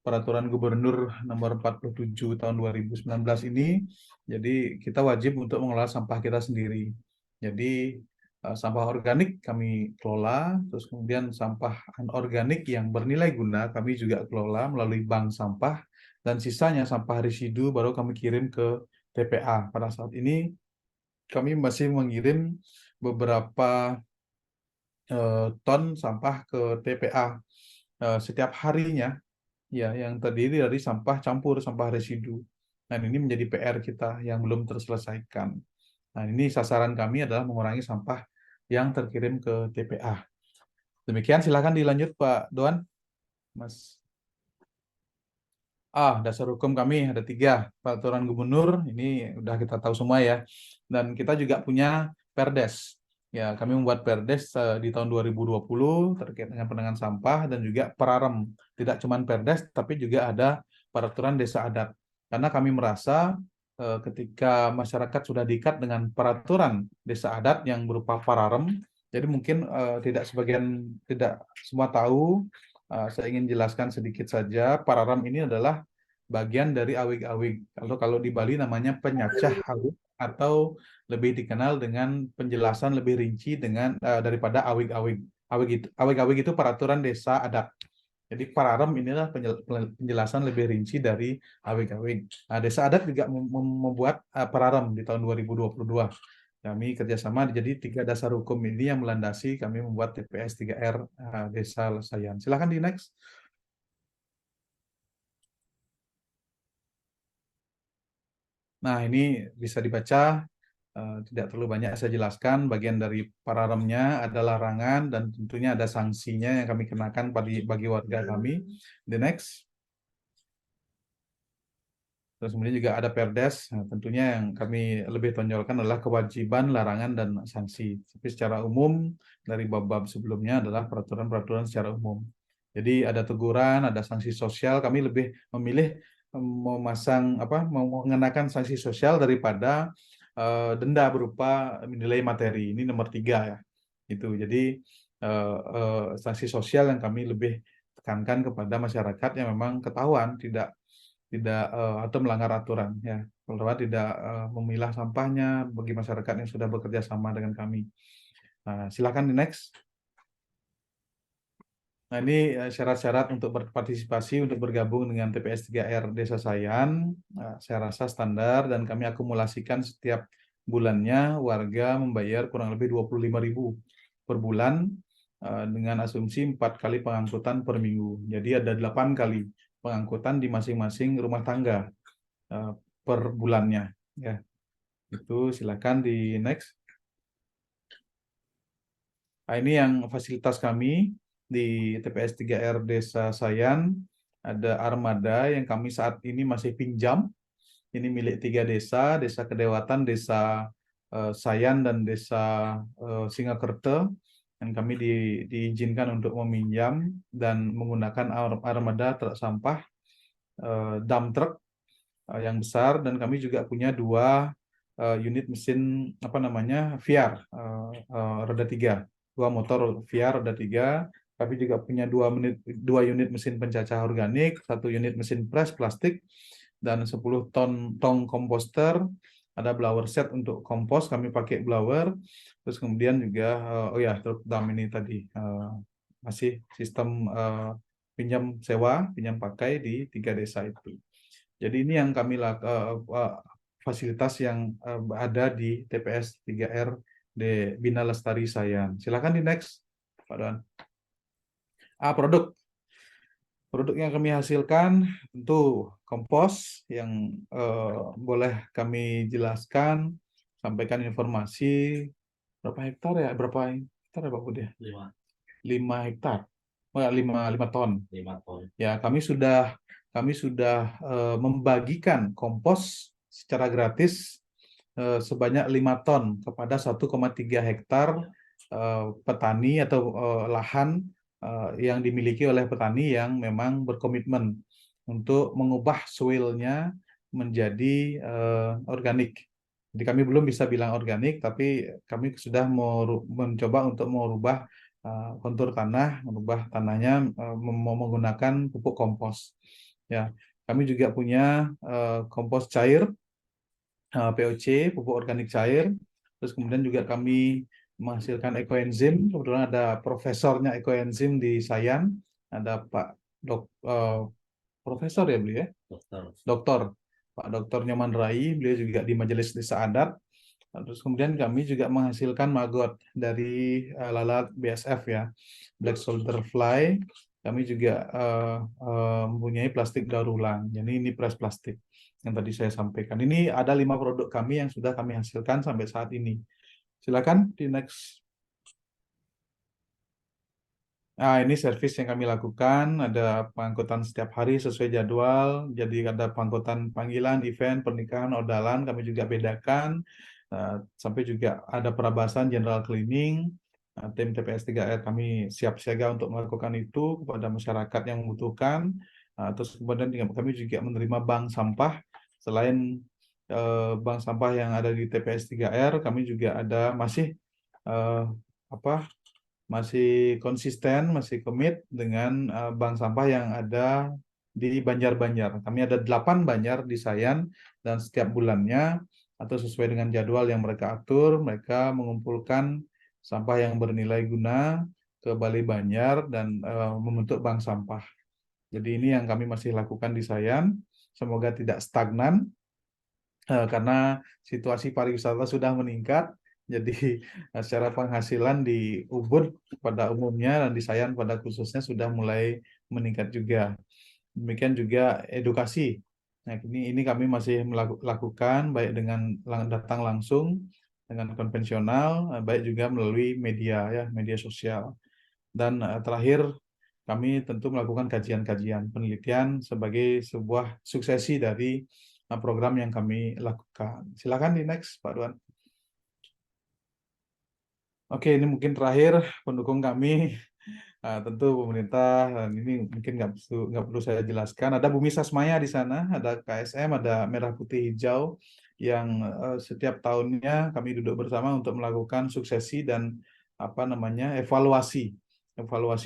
peraturan gubernur nomor 47 tahun 2019 ini, jadi kita wajib untuk mengelola sampah kita sendiri. Jadi sampah organik kami kelola, terus kemudian sampah anorganik yang bernilai guna kami juga kelola melalui bank sampah, dan sisanya sampah residu baru kami kirim ke TPA. Pada saat ini kami masih mengirim beberapa ton sampah ke TPA setiap harinya, ya, yang terdiri dari sampah campur, sampah residu. Dan ini menjadi PR kita yang belum terselesaikan. Nah, ini sasaran kami adalah mengurangi sampah yang terkirim ke TPA. Demikian, silakan dilanjut Pak Doan, Mas. Dasar hukum kami ada 3. Peraturan gubernur, ini udah kita tahu semua ya. Dan kita juga punya Perdes. Ya, kami membuat Perdes di tahun 2020 terkait dengan penanganan sampah dan juga Perarem. Tidak cuma Perdes, tapi juga ada peraturan desa adat. Karena kami merasa ketika masyarakat sudah diikat dengan peraturan desa adat yang berupa Pararem, jadi mungkin tidak semua tahu. Saya ingin jelaskan sedikit saja. Pararem ini adalah bagian dari awig-awig. Kalau di Bali namanya penyacah awig, atau lebih dikenal dengan penjelasan lebih rinci daripada awig-awig. Awig-awig itu peraturan desa adat. Jadi Pararem inilah penjelasan lebih rinci dari awig-awig. Nah, desa adat juga membuat Pararem di tahun 2022. Kami kerjasama, jadi 3 dasar hukum ini yang melandasi kami membuat TPS 3R Desa Sayan. Silakan di next. Nah, ini bisa dibaca, tidak terlalu banyak saya jelaskan. Bagian dari pararemnya ada larangan dan tentunya ada sanksinya yang kami kenakan bagi warga kami. The next. Terus kemudian juga ada Perdes. Nah, tentunya yang kami lebih tonjolkan adalah kewajiban, larangan, dan sanksi. Tapi secara umum dari bab-bab sebelumnya adalah peraturan-peraturan secara umum. Jadi ada teguran, ada sanksi sosial. Kami lebih memilih mengenakan sanksi sosial daripada denda berupa nilai materi. Ini nomor 3 ya. Itu. Jadi sanksi sosial yang kami lebih tekankan kepada masyarakat yang memang ketahuan tidak atau melanggar aturan ya, kalau tidak memilah sampahnya bagi masyarakat yang sudah bekerja sama dengan kami. Silakan di next. Nah, ini syarat-syarat untuk berpartisipasi untuk bergabung dengan TPS 3R Desa Sayan. Saya rasa standar dan kami akumulasikan setiap bulannya warga membayar kurang lebih 25.000 per bulan dengan asumsi 4 kali pengangkutan per minggu. Jadi ada 8 kali pengangkutan di masing-masing rumah tangga per bulannya ya. Itu silakan di next. Nah, ini yang fasilitas kami di TPS 3R Desa Sayan. Ada armada yang kami saat ini masih pinjam. Ini milik 3 desa, Desa Kedewatan, Desa Sayan, dan Desa Singakerta. Dan kami diizinkan untuk meminjam dan menggunakan armada truk sampah, dump truck yang besar, dan kami juga punya 2 unit mesin VR roda 3, 2 motor VR roda 3. Kami juga punya 2 unit mesin pencacah organik, 1 unit mesin pres plastik, dan 10 ton tong komposter. Ada blower set untuk kompos, kami pakai blower. Terus kemudian juga truk dump ini tadi masih sistem pinjam sewa, pinjam pakai di 3 desa itu. Jadi ini yang kami fasilitas yang ada di TPS 3R di Bina Lestari Sayan. Silakan di next, Pak Don. Produk. Produk yang kami hasilkan tentu kompos yang boleh kami jelaskan, sampaikan informasi berapa hektar ya? Berapa hektar ya Pak Budi? 5 hektar. 5 ton. 5 ton. Ya, kami sudah membagikan kompos secara gratis sebanyak 5 ton kepada 1,3 hektar petani atau lahan yang dimiliki oleh petani yang memang berkomitmen untuk mengubah soil-nya menjadi organik. Jadi kami belum bisa bilang organik, tapi kami sudah mencoba untuk merubah kontur tanah, merubah tanahnya menggunakan pupuk kompos. Ya, kami juga punya kompos cair, POC, pupuk organik cair. Terus kemudian juga kami menghasilkan ekoenzim. Kebetulan ada profesornya ekoenzim di Sayan, ada Pak Profesor ya beliau ya, Doktor Pak Doktor Nyoman Rai, beliau juga di Majelis Desa Adat. Terus kemudian kami juga menghasilkan maggot dari lalat BSF ya, Black Soldier Fly. Kami juga mempunyai plastik daur ulang. Jadi ini press plastik yang tadi saya sampaikan. Ini ada 5 produk kami yang sudah kami hasilkan sampai saat ini. Silakan di next. Ini servis yang kami lakukan, ada pengangkutan setiap hari sesuai jadwal, jadi ada pengangkutan panggilan, event, pernikahan, odalan, kami juga bedakan, sampai juga ada perabasan general cleaning, tim TPS 3R kami siap siaga untuk melakukan itu kepada masyarakat yang membutuhkan, terus kemudian kami juga menerima bank sampah, selain bank sampah yang ada di TPS 3R, kami juga ada masih masih konsisten, masih komit dengan bank sampah yang ada di Banjar-Banjar. Kami ada 8 banjar di Sayan dan setiap bulannya atau sesuai dengan jadwal yang mereka atur, mereka mengumpulkan sampah yang bernilai guna ke Balai Banjar dan membentuk bank sampah. Jadi ini yang kami masih lakukan di Sayan. Semoga tidak stagnan karena situasi pariwisata sudah meningkat. Jadi secara penghasilan di Ubud pada umumnya dan di Sayan pada khususnya sudah mulai meningkat juga. Demikian juga edukasi. Nah, ini kami masih melakukan baik dengan datang langsung, dengan konvensional, baik juga melalui media ya, media sosial. Dan terakhir kami tentu melakukan kajian-kajian penelitian sebagai sebuah suksesi dari program yang kami lakukan. Silakan di next, Pak Duan. Oke, ini mungkin terakhir pendukung kami, tentu pemerintah, dan ini mungkin nggak perlu saya jelaskan. Ada Bumi Sasmaya di sana, ada KSM, ada Merah Putih Hijau, yang setiap tahunnya kami duduk bersama untuk melakukan suksesi dan evaluasi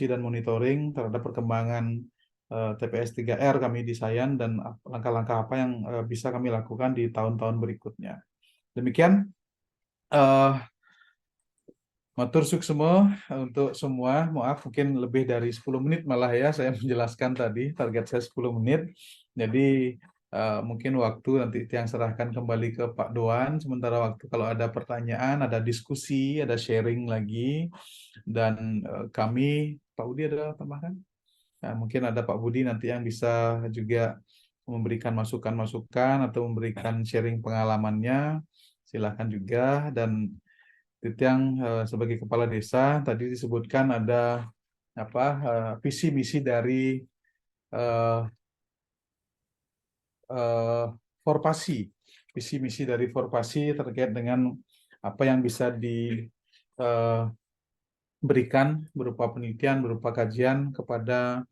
dan monitoring terhadap perkembangan TPS 3R kami di Sayan dan langkah-langkah apa yang bisa kami lakukan di tahun-tahun berikutnya. Demikian. Matur semua untuk semua. Maaf mungkin lebih dari 10 menit malah ya saya menjelaskan tadi, target saya 10 menit. Jadi mungkin waktu nanti yang serahkan kembali ke Pak Doan. Sementara waktu kalau ada pertanyaan, ada diskusi, ada sharing lagi. Dan kami, Pak Budi ada tambahkan? Nah, mungkin ada Pak Budi nanti yang bisa juga memberikan masukan-masukan atau memberikan sharing pengalamannya. Silahkan juga. Dan Titiang sebagai kepala desa tadi disebutkan ada visi misi dari Forpasi, visi misi dari Forpasi terkait dengan apa yang bisa diberikan berupa penelitian, berupa kajian kepada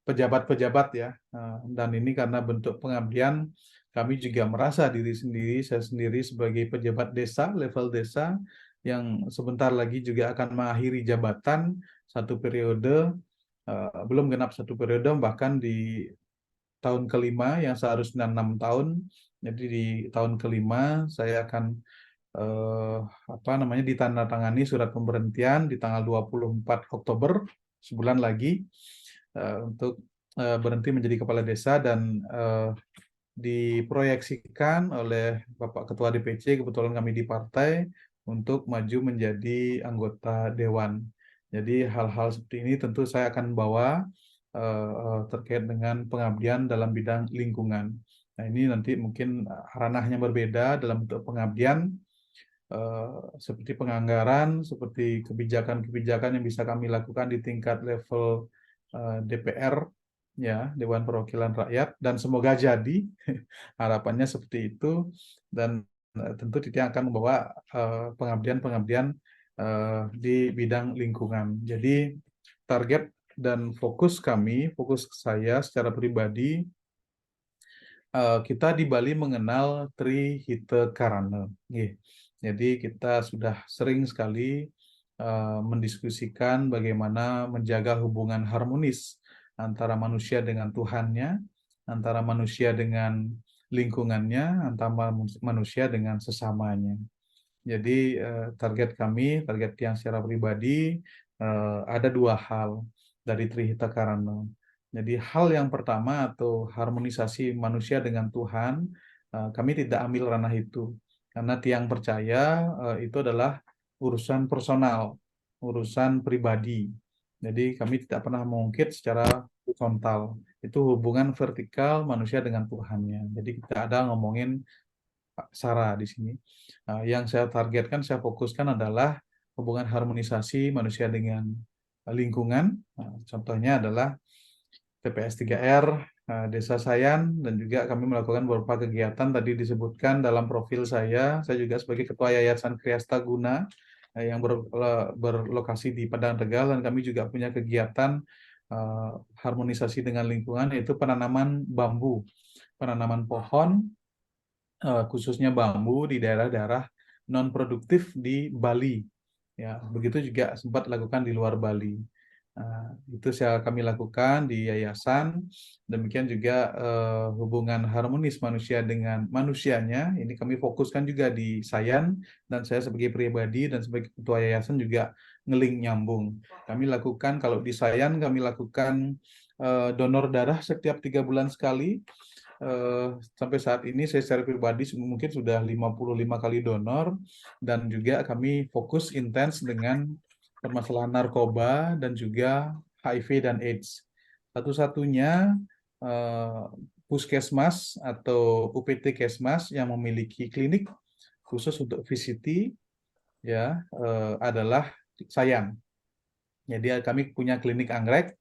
pejabat-pejabat ya. Dan ini karena bentuk pengabdian, kami juga merasa saya sendiri sebagai pejabat desa, level desa, yang sebentar lagi juga akan mengakhiri jabatan 1 periode, belum genap 1 periode, bahkan di tahun kelima yang seharusnya 6 tahun. Jadi di tahun kelima saya akan ditandatangani surat pemberhentian di tanggal 24 Oktober, sebulan lagi, untuk berhenti menjadi kepala desa dan diproyeksikan oleh Bapak Ketua DPC, kebetulan kami di partai, untuk maju menjadi anggota dewan. Jadi hal-hal seperti ini tentu saya akan bawa terkait dengan pengabdian dalam bidang lingkungan. Nah, ini nanti mungkin ranahnya berbeda dalam bentuk pengabdian, seperti penganggaran, seperti kebijakan-kebijakan yang bisa kami lakukan di tingkat level DPR, ya, Dewan Perwakilan Rakyat, dan semoga jadi harapannya seperti itu, dan tentu Titi akan membawa pengabdian-pengabdian di bidang lingkungan. Jadi target dan fokus saya secara pribadi, kita di Bali mengenal Tri Hite Karana. Jadi kita sudah sering sekali mendiskusikan bagaimana menjaga hubungan harmonis antara manusia dengan Tuhannya, antara manusia dengan lingkungannya, antara manusia dengan sesamanya. Jadi target yang secara pribadi, ada dua hal dari Trihita Karana. Jadi hal yang pertama atau harmonisasi manusia dengan Tuhan, kami tidak ambil ranah itu. Karena tiang percaya itu adalah urusan personal, urusan pribadi. Jadi kami tidak pernah mengungkit secara horizontal. Itu hubungan vertikal manusia dengan Tuhannya. Jadi kita ada ngomongin Sarah di sini. Yang saya targetkan, saya fokuskan adalah hubungan harmonisasi manusia dengan lingkungan. Contohnya adalah TPS 3R, Desa Sayan, dan juga kami melakukan beberapa kegiatan tadi disebutkan dalam profil saya. Saya juga sebagai Ketua Yayasan Kriasta Guna yang berlokasi di Padang Tegal, dan kami juga punya kegiatan harmonisasi dengan lingkungan, yaitu penanaman bambu, penanaman pohon, khususnya bambu di daerah-daerah non produktif di Bali. Ya, begitu juga sempat lakukan di luar Bali. Itu kami lakukan di yayasan. Demikian juga hubungan harmonis manusia dengan manusianya. Ini kami fokuskan juga di Sayan, dan saya sebagai pribadi dan sebagai ketua yayasan juga ngeling nyambung. Kami lakukan, kalau di Sayan kami lakukan donor darah setiap 3 bulan sekali. Sampai saat ini saya secara pribadi mungkin sudah 55 kali donor, dan juga kami fokus intens dengan permasalahan narkoba dan juga HIV dan AIDS. Satu-satunya puskesmas atau UPT Kesmas yang memiliki klinik khusus untuk VCT, ya, adalah Sayan. Jadi kami punya klinik anggrek,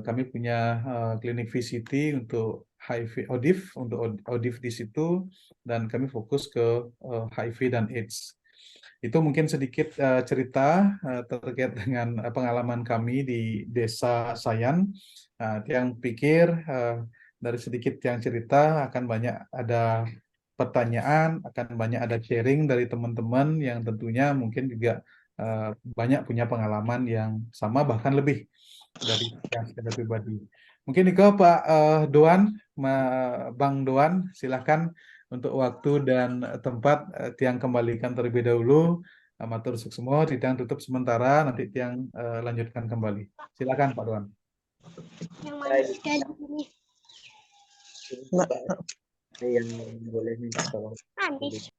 kami punya klinik VCT untuk HIV ODIF, untuk ODIF di situ, dan kami fokus ke HIV dan AIDS. Itu mungkin sedikit cerita terkait dengan pengalaman kami di Desa Sayan. Yang pikir dari sedikit yang cerita akan banyak ada pertanyaan, akan banyak ada sharing dari teman-teman yang tentunya mungkin juga banyak punya pengalaman yang sama, bahkan lebih dari yang secara pribadi. Mungkin itu Pak Doan, Bang Doan, silakan untuk waktu dan tempat Tiang kembalikan terlebih dahulu. Matur semua, Tiang tutup sementara, nanti Tiang lanjutkan kembali. Silakan Pak Doan. Yang Baik, manis sekali ini. ini coba ada yang boleh minta tolong. Manis.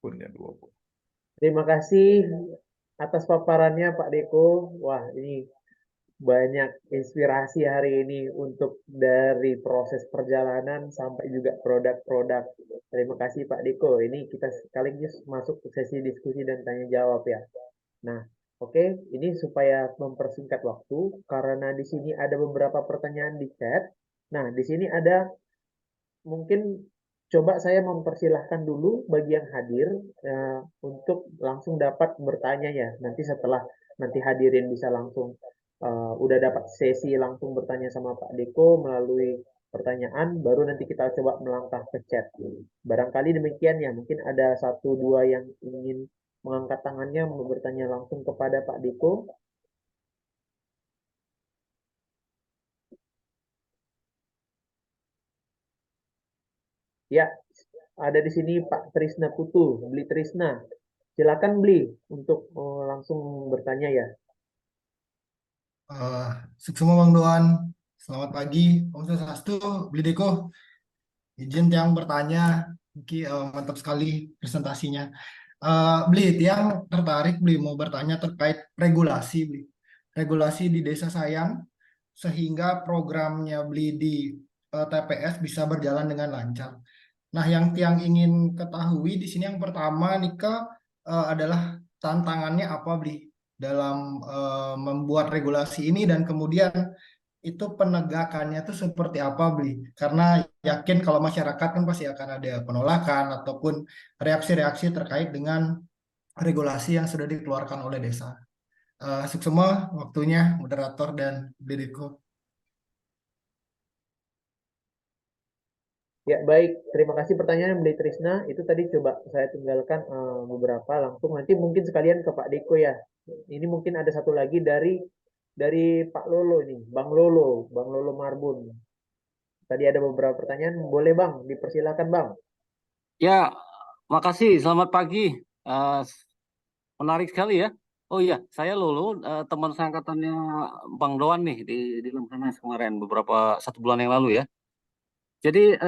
Punya 20. Terima kasih atas paparannya Pak Deko. Wah, ini banyak inspirasi hari ini untuk dari proses perjalanan sampai juga produk-produk. Terima kasih Pak Deko. Ini kita sekaligus masuk ke sesi diskusi dan tanya jawab ya. Nah, oke, ini supaya mempersingkat waktu karena di sini ada beberapa pertanyaan di chat. Nah, di sini ada mungkin coba saya mempersilahkan dulu bagi yang hadir untuk langsung dapat bertanya ya. Nanti setelah nanti hadirin bisa langsung udah dapat sesi langsung bertanya sama Pak Deko melalui pertanyaan, baru nanti kita coba melangkah ke chat. Barangkali demikian ya. Mungkin ada satu dua yang ingin mengangkat tangannya mau bertanya langsung kepada Pak Deko. Ya, ada di sini Pak Trisna Putu, Beli Trisna. Silakan Beli untuk langsung bertanya ya. Eh, Suksema Bang Doan, selamat pagi. Om Swastiastu, Beli Deko. Izin yang bertanya, mantap sekali presentasinya. Beli, yang tertarik Beli mau bertanya terkait regulasi Beli. Regulasi di desa Sayan sehingga programnya Beli di TPS bisa berjalan dengan lancar. Nah, yang Tiang ingin ketahui di sini yang pertama Nika adalah tantangannya apa Bli dalam membuat regulasi ini dan kemudian itu penegakannya tuh seperti apa Bli? Karena yakin kalau masyarakat kan pasti akan ada penolakan ataupun reaksi-reaksi terkait dengan regulasi yang sudah dikeluarkan oleh desa. Semua waktunya moderator dan Dedeko. Ya, baik. Terima kasih pertanyaan Beli Trisna. Itu tadi coba saya tinggalkan beberapa langsung. Nanti mungkin sekalian ke Pak Deko ya. Ini mungkin ada satu lagi dari Pak Lolo nih, Bang Lolo Marbun. Tadi ada beberapa pertanyaan. Boleh Bang, dipersilakan Bang. Ya, makasih. Selamat pagi. Eh, Menarik sekali ya. Oh iya, saya Lulu, teman seangkatannya Bang Doan nih di Lemhanas kemarin, beberapa 1 bulan yang lalu ya. Jadi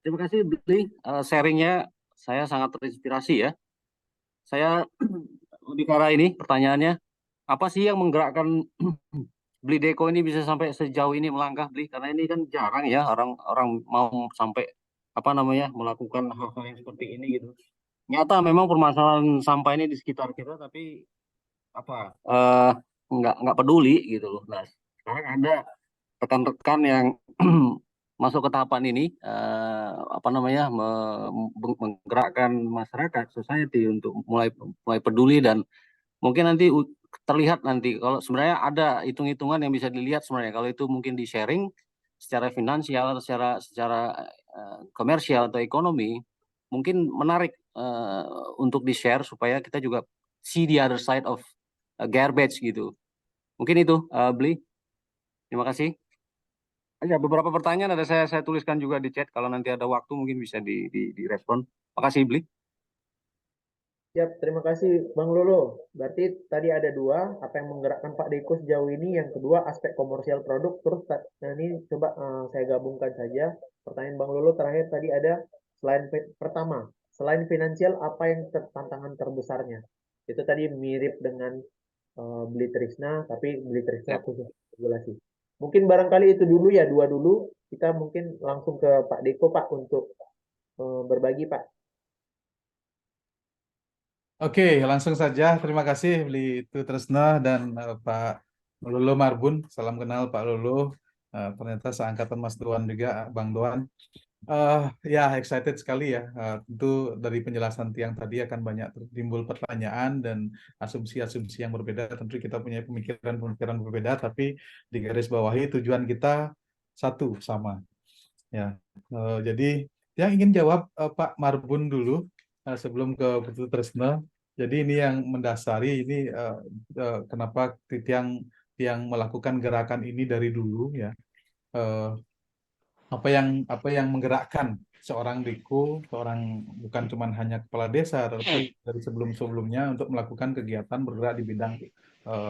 terima kasih Billy, sharingnya saya sangat terinspirasi ya. Saya lebih ke arah ini pertanyaannya, apa sih yang menggerakkan Beli Deko ini bisa sampai sejauh ini melangkah Beli? Karena ini kan jarang ya orang mau sampai apa namanya melakukan hal-hal yang seperti ini gitu. Nyata memang permasalahan sampah ini di sekitar kita, tapi apa nggak peduli gitu loh. Nah, sekarang ada rekan-rekan yang masuk ke tahapan ini apa namanya menggerakkan masyarakat society untuk mulai mulai peduli dan mungkin nanti terlihat nanti kalau sebenarnya ada hitung-hitungan yang bisa dilihat sebenarnya kalau itu mungkin di sharing secara finansial atau secara komersial atau ekonomi mungkin menarik untuk di share supaya kita juga see the other side of garbage gitu. Mungkin itu Bli. Terima kasih. Ya, beberapa pertanyaan ada saya tuliskan juga di chat. Kalau nanti ada waktu mungkin bisa direspon. Makasih, Bli. Siap, terima kasih Bang Lolo. Berarti tadi ada dua, apa yang menggerakkan Pak Deko sejauh ini. Yang kedua, aspek komersial produk. Terus, nah ini coba saya gabungkan saja. Pertanyaan Bang Lolo terakhir tadi ada, pertama, selain finansial, apa yang tantangan terbesarnya? Itu tadi mirip dengan Beli Trisna, tapi Beli Trisna Ya. khusus regulasi. Mungkin barangkali itu dulu ya, dua dulu. Kita mungkin langsung ke Pak Deko, Pak, untuk berbagi, Pak. Oke, langsung saja. Terima kasih Beli itu Tresna dan Pak Lolo Marbun. Salam kenal Pak Lolo. Ternyata seangkatan Mas Doan juga, Bang Doan. Ya, excited sekali ya. Tentu dari penjelasan Tiang tadi akan banyak timbul pertanyaan dan asumsi-asumsi yang berbeda. Tentu kita punya pemikiran-pemikiran berbeda, tapi di garis bawahi tujuan kita satu sama. Ya, jadi yang ingin jawab Pak Marbun dulu sebelum ke Putu Tresna. Jadi ini yang mendasari ini kenapa Tiang melakukan gerakan ini dari dulu ya. Eh, apa yang menggerakkan seorang Deko, seorang bukan cuma hanya kepala desa, tapi dari sebelum-sebelumnya untuk melakukan kegiatan bergerak di bidang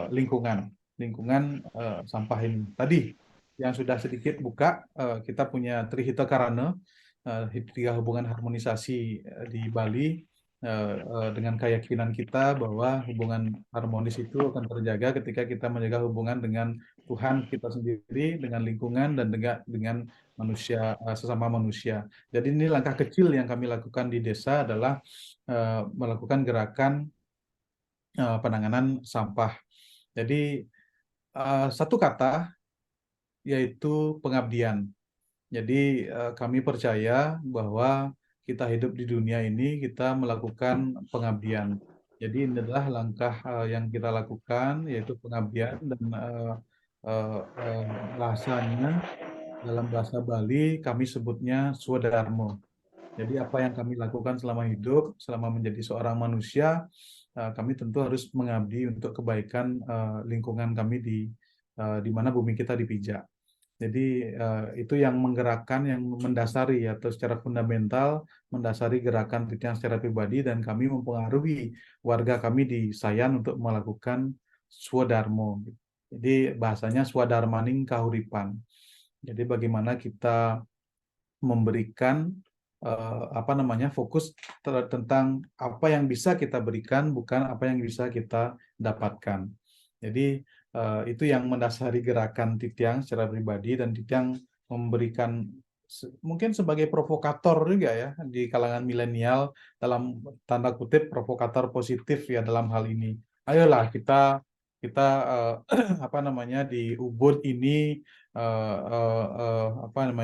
lingkungan sampah ini. Tadi yang sudah sedikit buka, kita punya Trihita Karana, 3 hubungan harmonisasi di Bali, dengan keyakinan kita bahwa hubungan harmonis itu akan terjaga ketika kita menjaga hubungan dengan Tuhan kita sendiri, dengan lingkungan, dan dengan manusia, sesama manusia. Jadi ini langkah kecil yang kami lakukan di desa adalah melakukan gerakan penanganan sampah. Jadi satu kata yaitu pengabdian. Jadi kami percaya bahwa kita hidup di dunia ini kita melakukan pengabdian. Jadi ini adalah langkah yang kita lakukan yaitu pengabdian dan bahasanya dalam bahasa Bali kami sebutnya swadharma. Jadi apa yang kami lakukan selama hidup, selama menjadi seorang manusia, kami tentu harus mengabdi untuk kebaikan lingkungan kami di mana bumi kita dipijak. Jadi itu yang menggerakkan, yang mendasari atau secara fundamental mendasari gerakan Titian secara pribadi dan kami mempengaruhi warga kami di Sayan untuk melakukan swadharma. Jadi bahasanya swadarmaning kahuripan. Jadi bagaimana kita memberikan fokus tentang apa yang bisa kita berikan, bukan apa yang bisa kita dapatkan. Jadi itu yang mendasari gerakan Titiang secara pribadi, dan Titiang memberikan mungkin sebagai provokator juga ya di kalangan milenial, dalam tanda kutip provokator positif ya dalam hal ini. Ayolah kita di Ubud ini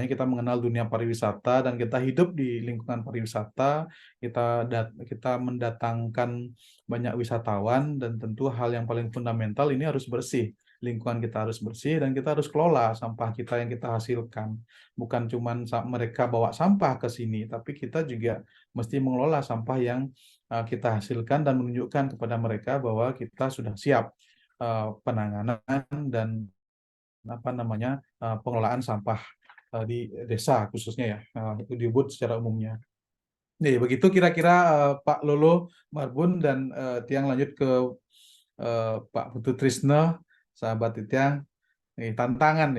kita mengenal dunia pariwisata, dan kita hidup di lingkungan pariwisata, kita mendatangkan banyak wisatawan, dan tentu hal yang paling fundamental ini harus bersih. Lingkungan kita harus bersih, dan kita harus kelola sampah kita yang kita hasilkan. Bukan cuma mereka bawa sampah ke sini, tapi kita juga mesti mengelola sampah yang kita hasilkan, dan menunjukkan kepada mereka bahwa kita sudah siap penanganan dan pengelolaan sampah di desa khususnya ya, itu di Ubud secara umumnya. Nih, begitu kira-kira Pak Lolo Marbun, dan Tiang lanjut ke Pak Putu Trisno, sahabat Tiang. Nih, tantangan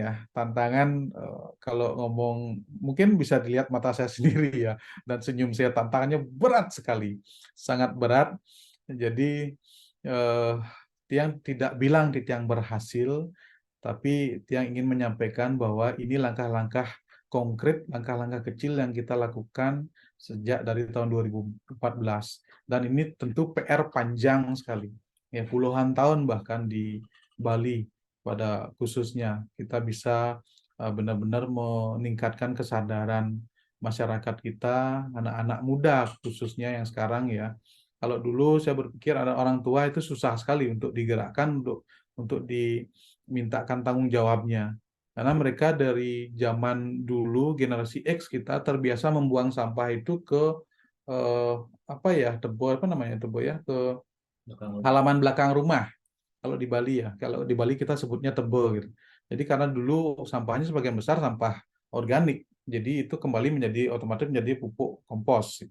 kalau ngomong mungkin bisa dilihat mata saya sendiri ya, dan senyum saya, tantangannya berat sekali, sangat berat. Jadi Tiang tidak bilang Tiang berhasil, tapi Tiang ingin menyampaikan bahwa ini langkah-langkah konkret, langkah-langkah kecil yang kita lakukan sejak dari tahun 2014. Dan ini tentu PR panjang sekali, ya puluhan tahun bahkan di Bali pada khususnya. Kita bisa benar-benar meningkatkan kesadaran masyarakat kita, anak-anak muda khususnya yang sekarang ya. Kalau dulu saya berpikir ada orang tua itu susah sekali untuk digerakkan, untuk dimintakan tanggung jawabnya. Karena mereka dari zaman dulu, generasi X, kita terbiasa membuang sampah itu ke ke halaman belakang rumah. Kalau di Bali ya, kalau di Bali kita sebutnya tebe gitu. Jadi karena dulu sampahnya sebagian besar sampah organik, jadi itu kembali otomatis menjadi pupuk kompos.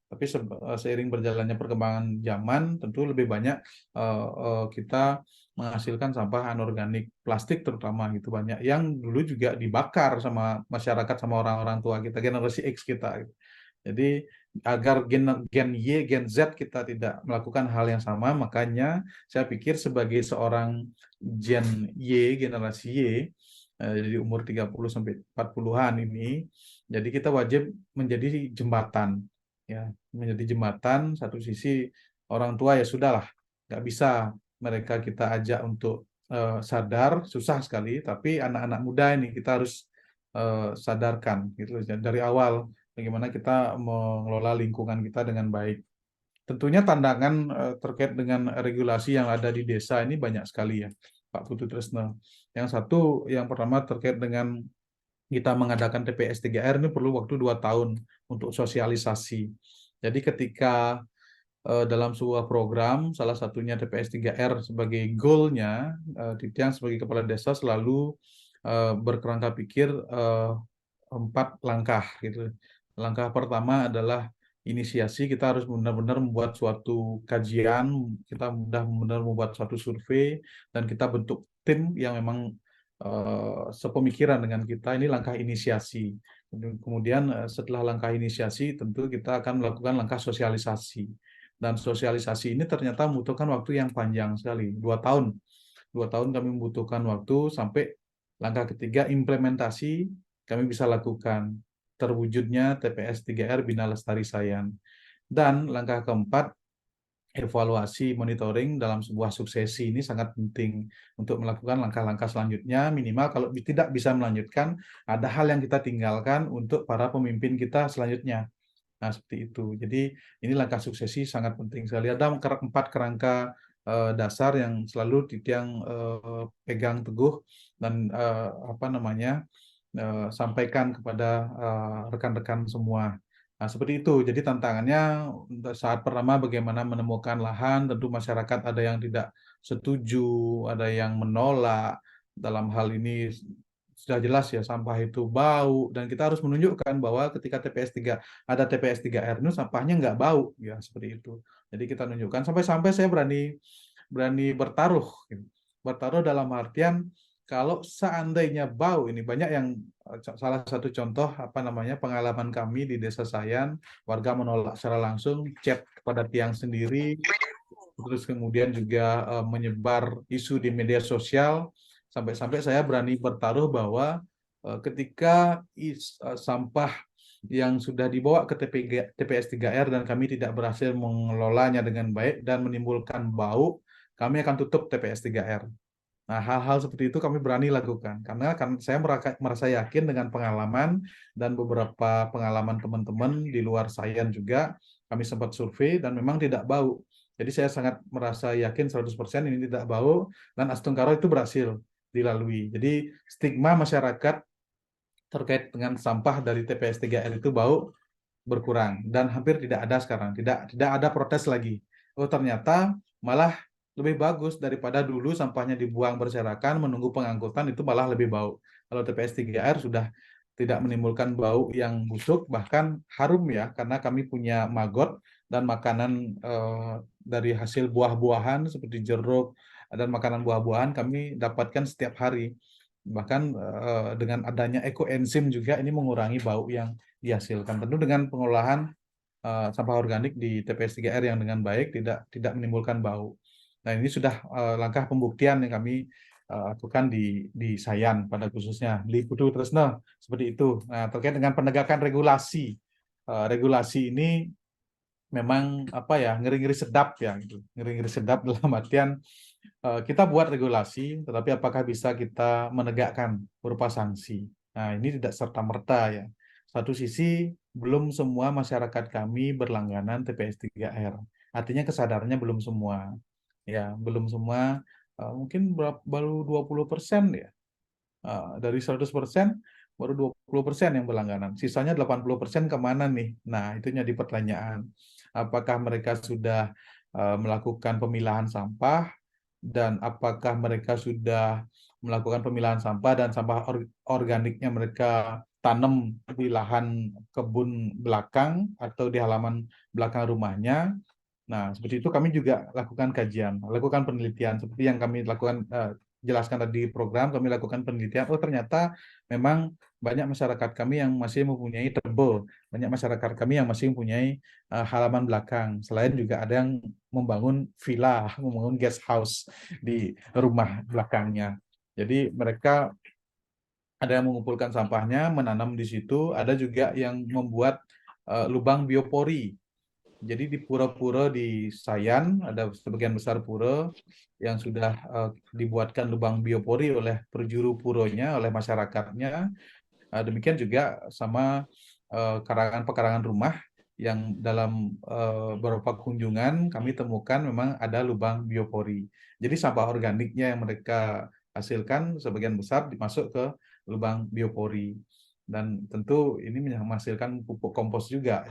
Tapi seiring berjalannya perkembangan zaman, tentu lebih banyak kita menghasilkan sampah anorganik, plastik terutama gitu banyak, yang dulu juga dibakar sama masyarakat, sama orang-orang tua kita, generasi X kita. Gitu. Jadi agar gen Y, gen Z kita tidak melakukan hal yang sama, makanya saya pikir sebagai seorang gen Y, generasi Y, jadi umur 30 sampai 40-an ini, jadi kita wajib menjadi jembatan. Ya, menjadi jembatan. Satu sisi orang tua ya sudahlah, nggak bisa mereka kita ajak untuk sadar, susah sekali, tapi anak-anak muda ini kita harus sadarkan gitu dari awal, bagaimana kita mengelola lingkungan kita dengan baik. Tentunya tantangan terkait dengan regulasi yang ada di desa ini banyak sekali ya, Pak Putu Tresno. Yang pertama terkait dengan kita mengadakan TPS 3R ini perlu waktu 2 tahun untuk sosialisasi. Jadi ketika dalam sebuah program, salah satunya TPS 3R sebagai goal-nya, Titiang sebagai kepala desa selalu berkerangka pikir 4 langkah gitu. Langkah pertama adalah inisiasi, kita harus benar-benar membuat suatu kajian, kita benar-benar membuat suatu survei, dan kita bentuk tim yang memang sepemikiran dengan kita. Ini langkah inisiasi. Kemudian setelah langkah inisiasi, tentu kita akan melakukan langkah sosialisasi. Dan sosialisasi ini ternyata membutuhkan waktu yang panjang sekali, 2 tahun. 2 tahun kami membutuhkan waktu sampai langkah ketiga, implementasi kami bisa lakukan. Terwujudnya TPS 3R Bina Lestari Sayan. Dan langkah keempat, evaluasi monitoring dalam sebuah suksesi ini sangat penting untuk melakukan langkah-langkah selanjutnya. Minimal kalau tidak bisa melanjutkan, ada hal yang kita tinggalkan untuk para pemimpin kita selanjutnya. Nah, seperti itu. Jadi ini langkah suksesi sangat penting sekali. Ada 4 kerangka dasar yang selalu Titiang pegang teguh dan sampaikan kepada rekan-rekan semua. Nah, seperti itu. Jadi tantangannya saat pertama bagaimana menemukan lahan, tentu masyarakat ada yang tidak setuju, ada yang menolak. Dalam hal ini sudah jelas ya, sampah itu bau, dan kita harus menunjukkan bahwa ketika ada TPS 3R itu sampahnya nggak bau, ya seperti itu. Jadi kita tunjukkan, sampai-sampai saya berani bertaruh gitu. Bertaruh dalam artian kalau seandainya bau, ini banyak yang salah satu contoh pengalaman kami di Desa Sayan, warga menolak secara langsung, chat kepada tiang sendiri, terus kemudian juga menyebar isu di media sosial, sampai-sampai saya berani bertaruh bahwa ketika sampah yang sudah dibawa ke TPS 3R dan kami tidak berhasil mengelolanya dengan baik dan menimbulkan bau, kami akan tutup TPS 3R. Nah, hal-hal seperti itu kami berani lakukan karena kan saya merasa yakin dengan pengalaman dan beberapa pengalaman teman-teman di luar Sayan juga, kami sempat survei dan memang tidak bau. Jadi saya sangat merasa yakin 100% ini tidak bau dan Astungkaro itu berhasil dilalui. Jadi stigma masyarakat terkait dengan sampah dari TPS 3R itu bau berkurang dan hampir tidak ada sekarang, tidak ada protes lagi. Oh, ternyata malah lebih bagus daripada dulu sampahnya dibuang berserakan menunggu pengangkutan, itu malah lebih bau. Kalau TPS 3R sudah tidak menimbulkan bau yang busuk, bahkan harum ya, karena kami punya maggot dan makanan dari hasil buah-buahan seperti jeruk dan makanan buah-buahan kami dapatkan setiap hari. Bahkan dengan adanya ekoenzim juga ini mengurangi bau yang dihasilkan. Tentu dengan pengolahan sampah organik di TPS 3R yang dengan baik tidak menimbulkan bau. Nah, ini sudah langkah pembuktian yang kami lakukan di Sayan pada khususnya di Putu Tresno seperti itu. Nah, terkait dengan penegakan regulasi, regulasi ini memang ngeri-ngeri sedap ya gitu. Ngeri-ngeri sedap dalam artian kita buat regulasi, tetapi apakah bisa kita menegakkan berupa sanksi? Nah, ini tidak serta-merta ya. Satu sisi, belum semua masyarakat kami berlangganan TPS 3R. Artinya kesadarannya belum semua. Ya, belum semua, mungkin baru 20% ya. Dari 100%, baru 20% yang berlangganan. Sisanya 80% kemana nih? Nah, itu jadi pertanyaan. Apakah mereka sudah melakukan pemilahan sampah, dan apakah mereka sudah melakukan pemilahan sampah dan sampah organiknya mereka tanam di lahan kebun belakang atau di halaman belakang rumahnya. Nah, seperti itu kami juga lakukan kajian, lakukan penelitian seperti yang kami lakukan jelaskan tadi program, kami lakukan penelitian. Oh, ternyata memang banyak masyarakat kami yang masih mempunyai tebel, banyak masyarakat kami yang masih mempunyai halaman belakang. Selain juga ada yang membangun villa, membangun guest house di rumah belakangnya. Jadi mereka ada yang mengumpulkan sampahnya, menanam di situ, ada juga yang membuat lubang biopori. Jadi di pura-pura di Sayan ada sebagian besar pura yang sudah dibuatkan lubang biopori oleh perjuru puronya, oleh masyarakatnya. Demikian juga sama pekarangan rumah yang dalam beberapa kunjungan kami temukan memang ada lubang biopori. Jadi sampah organiknya yang mereka hasilkan sebagian besar dimasuk ke lubang biopori. Dan tentu ini menghasilkan pupuk kompos juga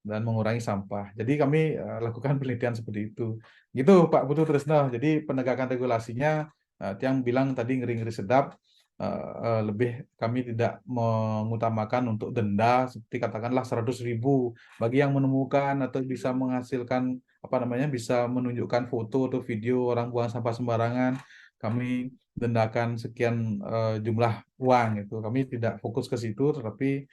dan mengurangi sampah. Jadi kami lakukan penelitian seperti itu. Gitu Pak Putu Tresno. Jadi penegakan regulasinya, yang bilang tadi ngeri-ngeri sedap, lebih kami tidak mengutamakan untuk denda seperti katakanlah 100.000 bagi yang menemukan atau bisa menghasilkan bisa menunjukkan foto atau video orang buang sampah sembarangan, kami dendakan sekian jumlah uang itu. Kami tidak fokus ke situ, tetapi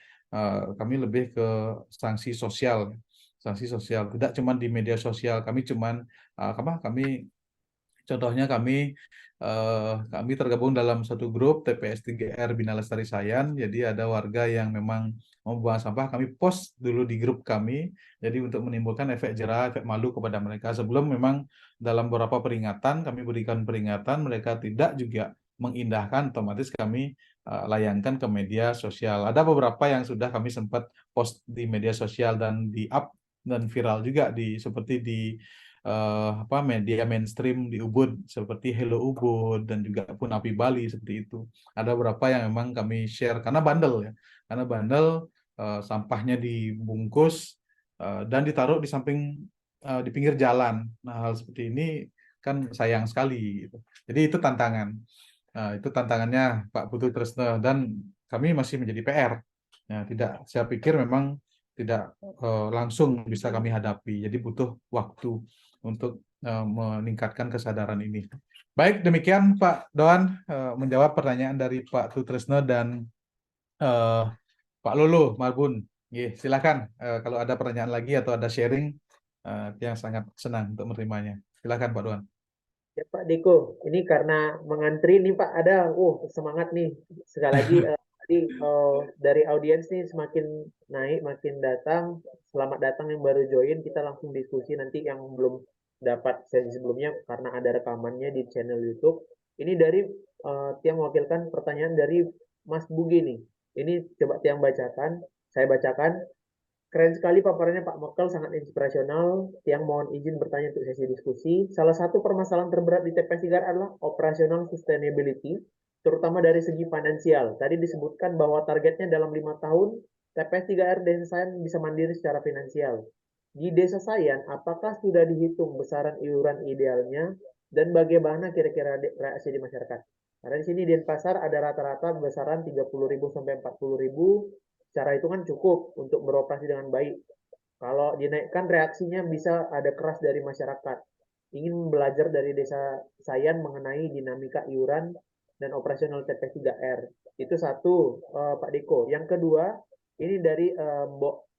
kami lebih ke sanksi sosial. Sanksi sosial tidak cuma di media sosial, kami contohnya kami tergabung dalam satu grup TPS 3R Bina Lestari Sayan. Jadi ada warga yang memang membuang sampah, kami post dulu di grup kami. Jadi untuk menimbulkan efek jerah, efek malu kepada mereka. Sebelum memang dalam beberapa peringatan, kami berikan peringatan, mereka tidak juga mengindahkan, otomatis kami layangkan ke media sosial. Ada beberapa yang sudah kami sempat post di media sosial dan di up dan viral juga seperti di media mainstream di Ubud seperti Hello Ubud dan juga Punapi Bali seperti itu. Ada beberapa yang memang kami share karena bandel ya. Karena bandel, sampahnya dibungkus dan ditaruh di pinggir jalan. Nah, hal seperti ini kan sayang sekali gitu. Jadi itu tantangan. Itu tantangannya Pak Putu Tresno dan kami masih menjadi PR. Ya, saya pikir memang tidak langsung bisa kami hadapi. Jadi butuh waktu untuk meningkatkan kesadaran ini. Baik, demikian Pak Doan menjawab pertanyaan dari Pak Tutresno dan eh, Pak Lulu Marbun. Silakan kalau ada pertanyaan lagi atau ada sharing, yang sangat senang untuk menerimanya. Silakan Pak Doan. Ya Pak Deko, ini karena mengantri nih Pak, ada, semangat nih. Sekali lagi, tadi dari audiens nih semakin naik, makin datang. Selamat datang yang baru join, kita langsung diskusi nanti yang belum dapat sesi sebelumnya karena ada rekamannya di channel YouTube. Ini dari Tiang mewakilkan pertanyaan dari Mas Bugi nih. Ini coba Tiang bacakan, saya bacakan. Keren sekali paparannya Pak Mokel, sangat inspirasional. Yang mohon izin bertanya untuk sesi diskusi. Salah satu permasalahan terberat di TPS 3 adalah operational sustainability, terutama dari segi finansial. Tadi disebutkan bahwa targetnya dalam 5 tahun, TPS 3R Desa Sayan bisa mandiri secara finansial. Di Desa Sayan, apakah sudah dihitung besaran iuran idealnya dan bagaimana kira-kira reaksi di masyarakat? Karena di sini di Denpasar ada rata-rata besaran 30.000 sampai 40.000. Secara hitungan cukup untuk beroperasi dengan baik. Kalau dinaikkan reaksinya bisa ada keras dari masyarakat. Ingin belajar dari Desa Sayan mengenai dinamika iuran dan operasional TPS 3R. Itu satu, Pak Deko. Yang kedua, ini dari Mbok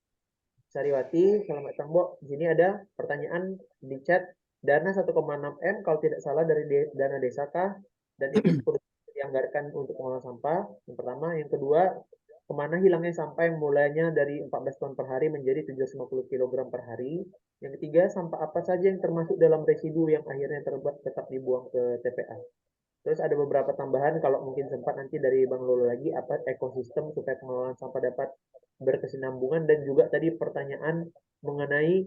Sariwati. Selamat datang, Mbok. Di sini ada pertanyaan di chat. Dana 1,6 M kalau tidak salah dari dana desa kah? Dan itu 10 dianggarkan untuk pengelolaan sampah. Yang pertama. Yang kedua, kemana hilangnya sampah yang mulainya dari 14 ton per hari menjadi 750 kg per hari. Yang ketiga, sampah apa saja yang termasuk dalam residu yang akhirnya tetap dibuang ke TPA. Terus ada beberapa tambahan kalau mungkin sempat nanti dari Bang Lolo lagi, apa ekosistem supaya pengelolaan sampah dapat berkesinambungan, dan juga tadi pertanyaan mengenai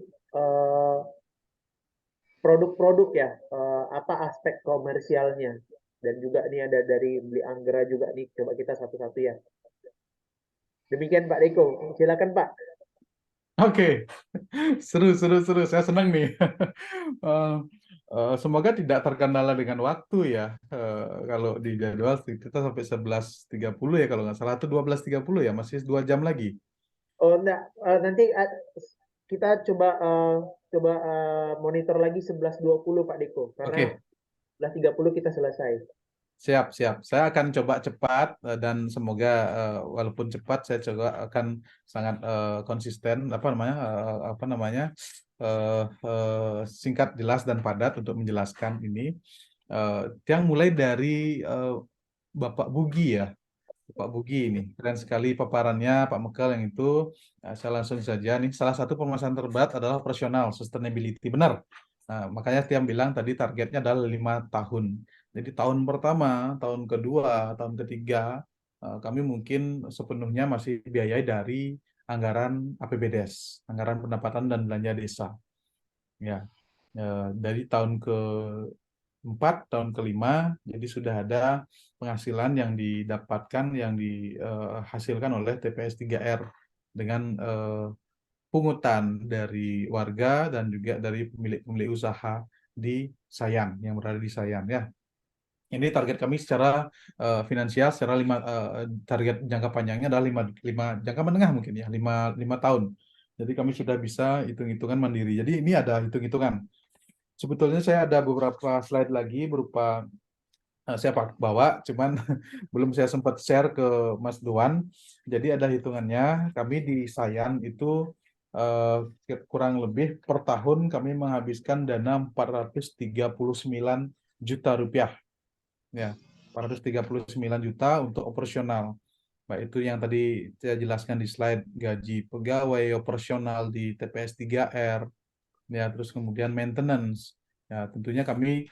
produk-produk ya, apa aspek komersialnya. Dan juga ini ada dari Beli Anggra juga nih, coba kita satu-satu ya. Demikian Pak Deko, silakan Pak. Oke, seru. Saya senang nih. Semoga tidak terkendala dengan waktu ya. Kalau di jadwal kita sampai 11.30 ya kalau nggak salah, atau 12.30 ya, masih 2 jam lagi. Oh enggak, nanti kita coba monitor lagi 11.20 Pak Deko, karena Oke. 11.30 kita selesai. Siap. Saya akan coba cepat dan semoga walaupun cepat saya coba akan sangat konsisten singkat, jelas dan padat untuk menjelaskan ini. Yang mulai dari Bapak Bugi ya. Pak Bugi ini keren sekali paparannya Pak Mekel yang itu. Saya langsung saja nih, salah satu permasalahan terberat adalah operasional sustainability, benar. Makanya Tiam bilang tadi targetnya adalah 5 tahun. Jadi tahun pertama, tahun kedua, tahun ketiga kami mungkin sepenuhnya masih biayai dari anggaran APBDes, anggaran pendapatan dan belanja desa. Ya, dari tahun ke-4, tahun ke-5, jadi sudah ada penghasilan yang didapatkan, yang dihasilkan oleh TPS 3R dengan pungutan dari warga dan juga dari pemilik pemilik usaha di Sayan, yang berada di Sayan ya. Ini target kami secara finansial, secara target jangka panjangnya adalah 5 jangka menengah mungkin ya, 5 tahun. Jadi kami sudah bisa hitung-hitungan mandiri. Jadi ini ada hitung-hitungan. Sebetulnya saya ada beberapa slide lagi berupa saya bawa, cuman belum saya sempat share ke Mas Duan. Jadi ada hitungannya, kami di Sayan itu kurang lebih per tahun kami menghabiskan dana 439 juta rupiah. Ya, 439 juta untuk operasional. Baik itu yang tadi saya jelaskan di slide, gaji pegawai operasional di TPS 3R, ya, terus kemudian maintenance. Ya, tentunya kami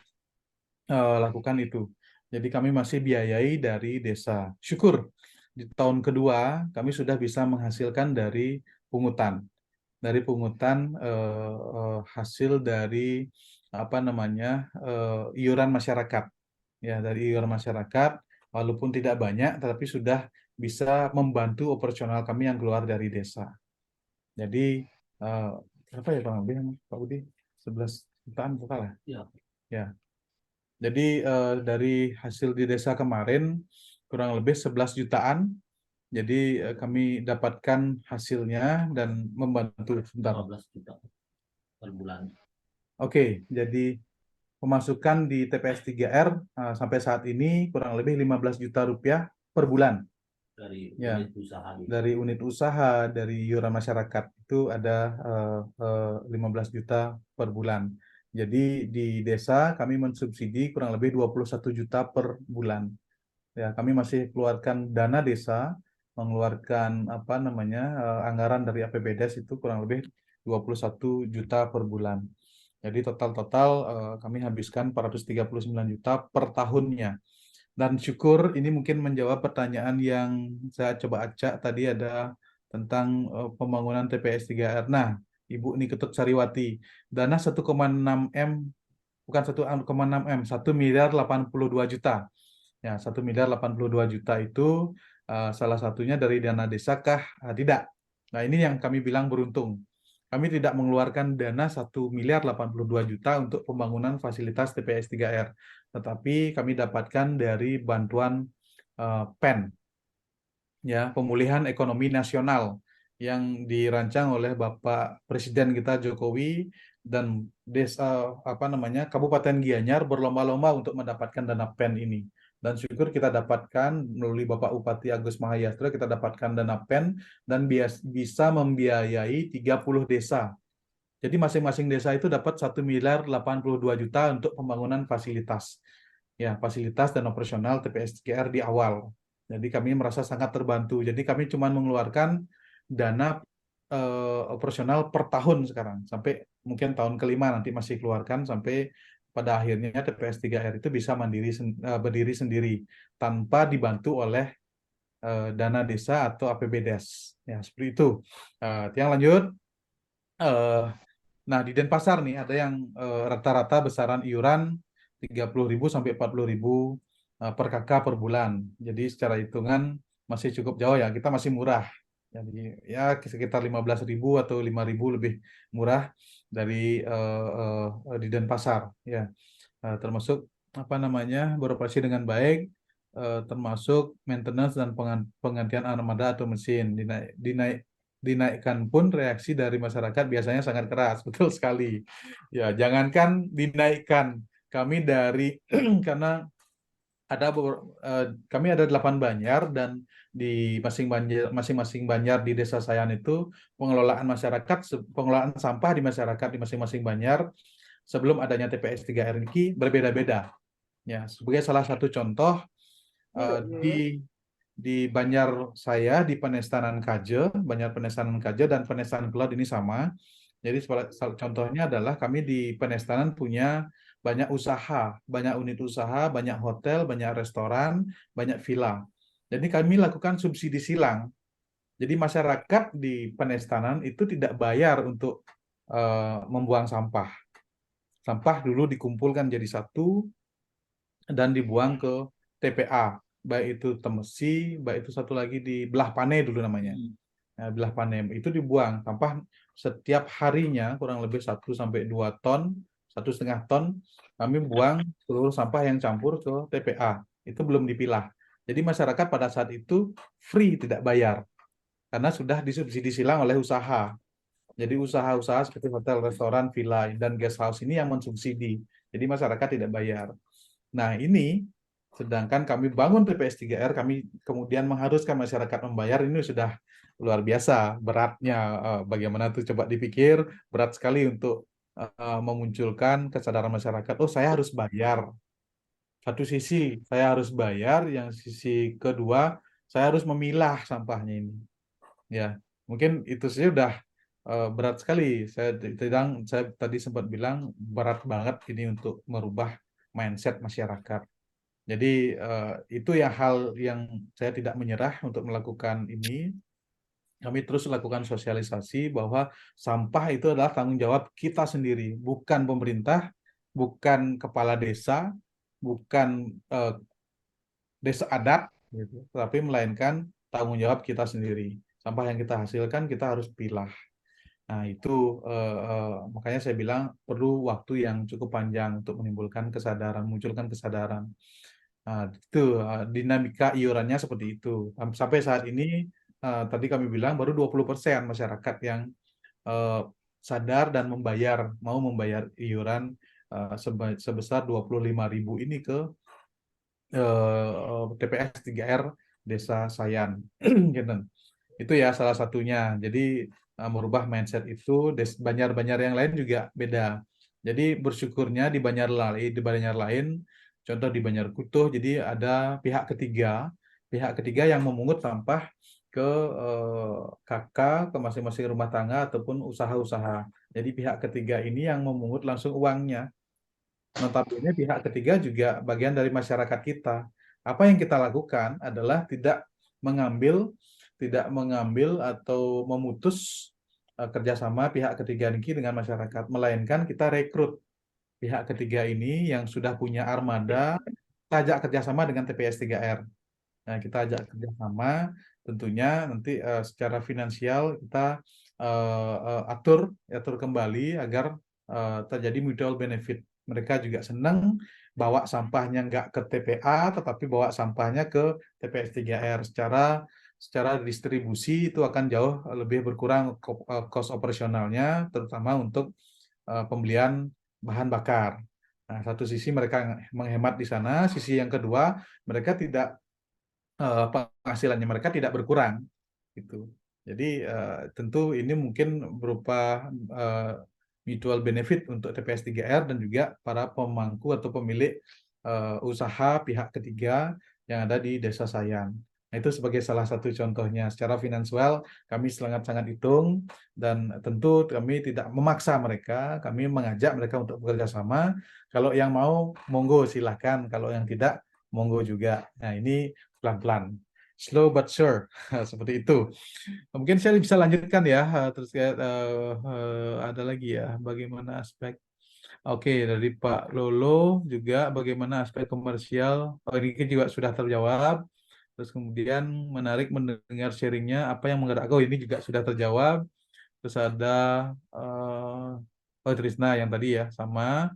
lakukan itu. Jadi kami masih biayai dari desa. Syukur di tahun kedua kami sudah bisa menghasilkan dari pungutan. Dari pungutan hasil dari iuran masyarakat. Ya, dari iuran masyarakat walaupun tidak banyak tetapi sudah bisa membantu operasional kami yang keluar dari desa. Jadi berapa ya Pak Budi? 11 jutaan total ya? Ya. Jadi dari hasil di desa kemarin kurang lebih 11 jutaan. Jadi kami dapatkan hasilnya dan membantu sebentar. 15 juta per bulan. Oke, jadi pemasukan di TPS 3R sampai saat ini kurang lebih 15 juta rupiah per bulan. Ya, dari unit usaha, dari iuran masyarakat itu ada 15 juta per bulan. Jadi di desa kami mensubsidi kurang lebih 21 juta per bulan. Ya, kami masih keluarkan dana desa, mengeluarkan apa namanya anggaran dari APBDes itu kurang lebih 21 juta per bulan. Jadi total kami habiskan 439 juta per tahunnya. Dan syukur ini mungkin menjawab pertanyaan yang saya coba acak tadi ada tentang pembangunan TPS 3R. Nah, Ibu Niketut Sariwati, dana 1,6 M, bukan 1,6 M, 1 miliar 82 juta. Ya, 1 miliar 82 juta itu salah satunya dari dana desa kah? Tidak. Nah, ini yang kami bilang beruntung. Kami tidak mengeluarkan dana 1 miliar 82 juta untuk pembangunan fasilitas TPS 3R, tetapi kami dapatkan dari bantuan PEN, ya, pemulihan ekonomi nasional yang dirancang oleh Bapak Presiden kita Jokowi, dan desa Kabupaten Gianyar berlomba-lomba untuk mendapatkan dana PEN ini. Dan syukur kita dapatkan melalui Bapak Bupati Agus Mahayastra, kita dapatkan dana PEN dan bisa membiayai 30 desa. Jadi masing-masing desa itu dapat 1 miliar 82 juta untuk pembangunan fasilitas. Ya, fasilitas dan operasional TPS 3R di awal. Jadi kami merasa sangat terbantu. Jadi kami cuma mengeluarkan dana operasional per tahun sekarang. Sampai mungkin tahun kelima nanti masih keluarkan sampai pada akhirnya TPS 3R itu bisa berdiri sendiri tanpa dibantu oleh dana desa atau APBDes. Ya, seperti itu. Yang lanjut. Nah, di Denpasar nih ada yang rata-rata besaran iuran 30.000 sampai 40.000 per KK per bulan. Jadi secara hitungan masih cukup jauh ya, kita masih murah. Jadi ya sekitar 15.000 atau 5.000 lebih murah dari di Denpasar ya. Termasuk beroperasi dengan baik, termasuk maintenance dan penggantian armada atau mesin. Dinaikkan pun reaksi dari masyarakat biasanya sangat keras, betul sekali. Ya, jangankan dinaikkan, kami dari karena kami ada 8 banjar, dan di masing-masing banjar di desa Sayan itu pengelolaan sampah di masyarakat di masing-masing banjar sebelum adanya TPS 3R ini berbeda-beda. Ya, sebagai salah satu contoh di Banjar saya di Penestanan Kaje, Banjar Penestanan Kaje dan Penestanan Kelot ini sama. Jadi contohnya adalah kami di Penestanan punya banyak usaha, banyak unit usaha, banyak hotel, banyak restoran, banyak villa. Jadi kami lakukan subsidi silang. Jadi masyarakat di Penestanan itu tidak bayar untuk membuang sampah. Sampah dulu dikumpulkan jadi satu dan dibuang ke TPA, baik itu Temesi, baik itu satu lagi di Belah Pane dulu namanya. Nah, Belah Pane itu dibuang sampah setiap harinya kurang lebih 1 sampai 2 ton, 1,5 ton kami buang seluruh sampah yang campur ke TPA. Itu belum dipilah. Jadi masyarakat pada saat itu free, tidak bayar karena sudah disubsidi silang oleh usaha. Jadi usaha-usaha seperti hotel, restoran, villa, dan guest house ini yang mensubsidi. Jadi masyarakat tidak bayar. Nah, ini sedangkan kami bangun TPS 3R, kami kemudian mengharuskan masyarakat membayar, ini sudah luar biasa beratnya. Bagaimana tuh coba dipikir, berat sekali untuk memunculkan kesadaran masyarakat, oh saya harus bayar. Satu sisi saya harus bayar, yang sisi kedua saya harus memilah sampahnya ini. Ya, mungkin itu saja sudah berat sekali. Saya tadi sempat bilang berat banget ini untuk merubah mindset masyarakat. Jadi itu ya hal yang saya tidak menyerah untuk melakukan ini. Kami terus lakukan sosialisasi bahwa sampah itu adalah tanggung jawab kita sendiri, bukan pemerintah, bukan kepala desa, bukan desa adat, gitu, tapi melainkan tanggung jawab kita sendiri. Sampah yang kita hasilkan kita harus pilah. Nah, itu makanya saya bilang perlu waktu yang cukup panjang untuk munculkan kesadaran. Nah, itu dinamika iurannya seperti itu. Sampai saat ini tadi kami bilang baru 20% masyarakat yang sadar dan mau membayar iuran sebesar 25.000 ini ke TPS 3R Desa Sayan. Gitu. Itu ya salah satunya. Jadi merubah mindset itu. Banjar-banjar yang lain juga beda. Jadi bersyukurnya di Banjar lain, contoh di Banjar Kutuh, jadi ada pihak ketiga yang memungut sampah ke KK, ke masing-masing rumah tangga ataupun usaha-usaha. Jadi pihak ketiga ini yang memungut langsung uangnya. Notabene pihak ketiga juga bagian dari masyarakat kita. Apa yang kita lakukan adalah tidak mengambil atau memutus kerjasama pihak ketiga ini dengan masyarakat, melainkan kita rekrut pihak ketiga ini yang sudah punya armada, kita ajak kerjasama dengan TPS 3R. Nah, kita ajak kerjasama, tentunya nanti secara finansial kita atur kembali agar terjadi mutual benefit. Mereka juga senang bawa sampahnya nggak ke TPA, tetapi bawa sampahnya ke TPS 3R. Secara distribusi itu akan jauh lebih berkurang cost operasionalnya, terutama untuk pembelian bahan bakar. Nah, satu sisi mereka menghemat di sana, sisi yang kedua mereka tidak penghasilannya mereka tidak berkurang gitu. Jadi tentu ini mungkin berupa mutual benefit untuk TPS 3R dan juga para pemangku atau pemilik usaha pihak ketiga yang ada di Desa Sayan. Nah, itu sebagai salah satu contohnya. Secara finansial kami sangat-sangat hitung dan tentu kami tidak memaksa mereka, kami mengajak mereka untuk bekerja sama. Kalau yang mau, monggo silahkan. Kalau yang tidak, monggo juga. Nah, ini pelan-pelan. Slow but sure, seperti itu. Mungkin saya bisa lanjutkan ya, terus ada lagi ya, bagaimana aspek. Oke, dari Pak Lolo juga bagaimana aspek komersial. Oh, ini juga sudah terjawab. Terus kemudian menarik mendengar sharingnya apa yang menggerakkan. Oh, ini juga sudah terjawab. Terus ada Trisna yang tadi ya sama.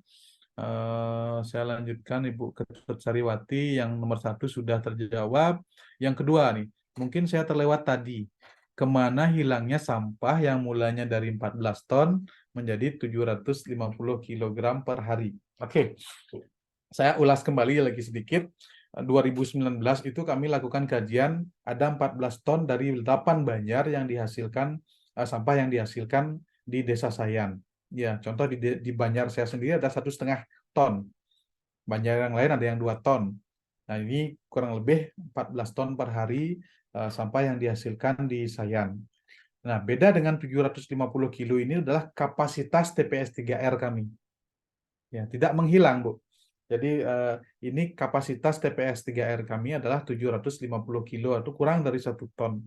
Saya lanjutkan Ibu Ketut Sariwati yang nomor 1 sudah terjawab. Yang kedua nih, mungkin saya terlewat tadi. Kemana hilangnya sampah yang mulanya dari 14 ton menjadi 750 kg per hari. Oke, saya ulas kembali lagi sedikit. 2019 itu kami lakukan kajian, ada 14 ton dari 8 banjar yang dihasilkan, sampah yang dihasilkan di Desa Sayan. Ya, contoh di Banjar saya sendiri ada 1,5 ton. Banjar yang lain ada yang 2 ton. Nah, ini kurang lebih 14 ton per hari sampah yang dihasilkan di Sayan. Nah, beda dengan 750 kilo ini adalah kapasitas TPS 3R kami. Ya, tidak menghilang, Bu. Jadi ini kapasitas TPS 3R kami adalah 750 kilo atau kurang dari 1 ton.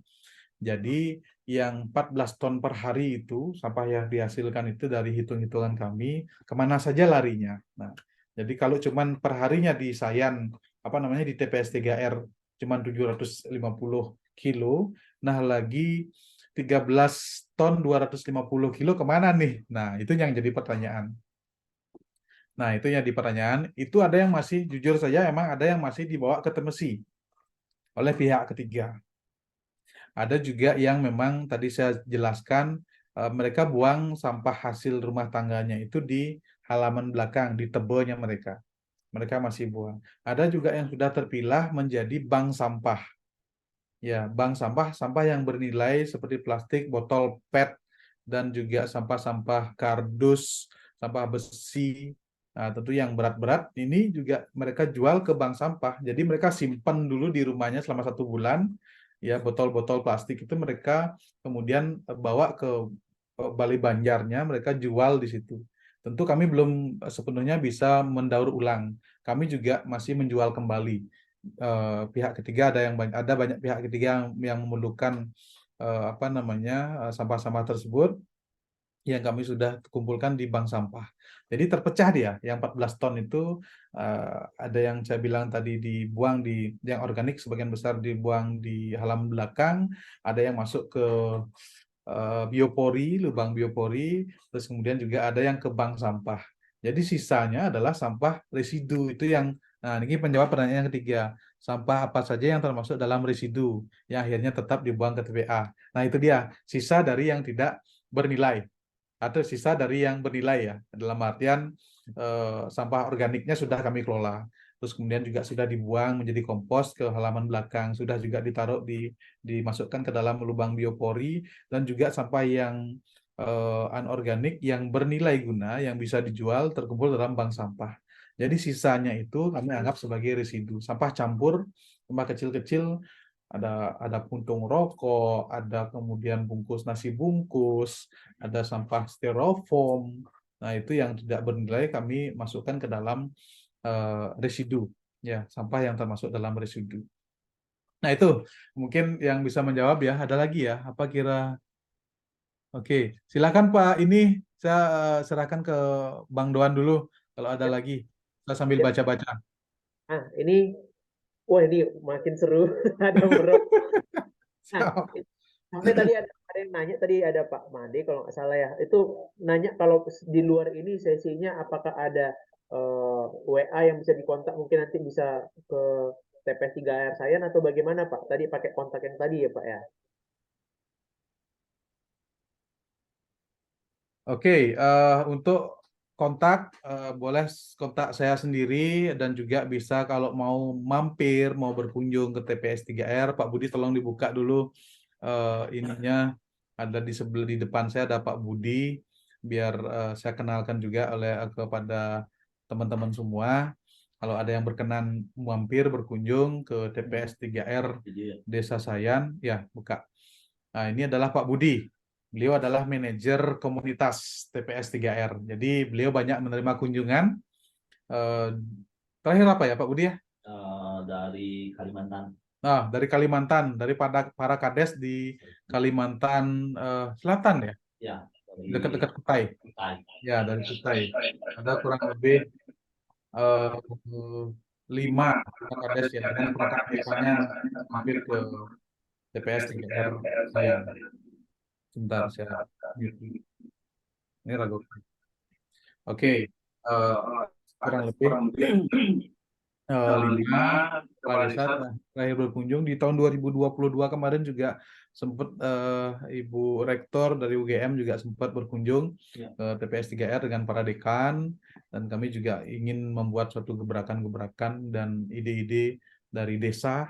Jadi yang 14 ton per hari itu, sampah yang dihasilkan itu dari hitung-hitungan kami, kemana saja larinya. Nah, jadi kalau cuman per harinya di Sayan, di TPS 3R, cuman 750 kilo, nah lagi 13 ton 250 kilo kemana nih? Nah, itu yang jadi pertanyaan. Nah, itu yang di pertanyaan, itu ada yang masih, jujur saja, emang ada yang masih dibawa ke Temesi oleh pihak ketiga. Ada juga yang memang tadi saya jelaskan, mereka buang sampah hasil rumah tangganya itu di halaman belakang, di tebelnya mereka. Mereka masih buang. Ada juga yang sudah terpilah menjadi bank sampah. Ya, bank sampah yang bernilai seperti plastik, botol PET, dan juga sampah-sampah kardus, sampah besi. Nah, tentu yang berat-berat ini juga mereka jual ke bank sampah. Jadi mereka simpan dulu di rumahnya selama 1 bulan. Ya, botol-botol plastik itu mereka kemudian bawa ke Balai Banjarnya, mereka jual di situ. Tentu kami belum sepenuhnya bisa mendaur ulang. Kami juga masih menjual kembali. Pihak ketiga ada banyak pihak ketiga yang memerlukan sampah-sampah tersebut yang kami sudah kumpulkan di bank sampah. Jadi terpecah dia, yang 14 ton itu ada yang saya bilang tadi dibuang yang organik sebagian besar dibuang di halaman belakang, ada yang masuk ke biopori, lubang biopori, terus kemudian juga ada yang ke bank sampah. Jadi sisanya adalah sampah residu itu nah ini penjawab pertanyaan yang ketiga. Sampah apa saja yang termasuk dalam residu yang akhirnya tetap dibuang ke TPA. Nah itu dia, sisa dari yang tidak bernilai. atau sisa dari yang bernilai ya. Dalam artian sampah organiknya sudah kami kelola. Terus kemudian juga sudah dibuang menjadi kompos ke halaman belakang, sudah juga ditaruh dimasukkan ke dalam lubang biopori, dan juga sampah yang anorganik yang bernilai guna yang bisa dijual terkumpul dalam bank sampah. Jadi sisanya itu kami anggap sebagai residu, sampah campur, sampah kecil-kecil, ada puntung rokok, ada kemudian bungkus nasi bungkus, ada sampah styrofoam. Nah, itu yang tidak bernilai kami masukkan ke dalam residu, ya, sampah yang termasuk dalam residu. Nah, itu mungkin yang bisa menjawab ya. Ada lagi ya? Apa kira? Oke, silakan Pak. Ini saya serahkan ke Bang Doan dulu kalau ada Ya, lyang saya sambil ya. baca-baca. Ini, wah ini makin seru. Ada beberapa. Nah, sampai tadi ada yang nanya, tadi ada Pak Made kalau nggak salah ya. Itu nanya kalau di luar ini sesinya apakah ada WA yang bisa dikontak, mungkin nanti bisa ke TPS 3R Sayan atau bagaimana Pak? Tadi pakai kontak yang tadi ya Pak ya. Oke, untuk kontak boleh kontak saya sendiri, dan juga bisa kalau mau mampir, mau berkunjung ke TPS 3R, Pak Budi tolong dibuka dulu ininya, ada di sebelah di depan saya ada Pak Budi, biar saya kenalkan juga kepada teman-teman semua. Kalau ada yang berkenan mampir berkunjung ke TPS 3R Desa Sayan, ya buka. Nah, ini adalah Pak Budi. Beliau adalah manajer komunitas TPS 3R. Jadi beliau banyak menerima kunjungan. Terakhir apa ya Pak Budi ya? Dari Kalimantan. Nah, dari Kalimantan, dari para kades di Kalimantan Selatan ya? Ya, Dekat-dekat Kutai. Ya, dari Kutai. Ada kurang lebih 5 kades ya, dengan perangkat desanya mampir ke TPS 3R saya. Sebentar, saya mute. Ini ragu. Oke, kurang lebih 5 kepala desa terakhir berkunjung di tahun 2022 kemarin, juga sempat Ibu Rektor dari UGM juga sempat berkunjung ke TPS 3R dengan para dekan, dan kami juga ingin membuat suatu gebrakan-gebrakan dan ide-ide dari desa,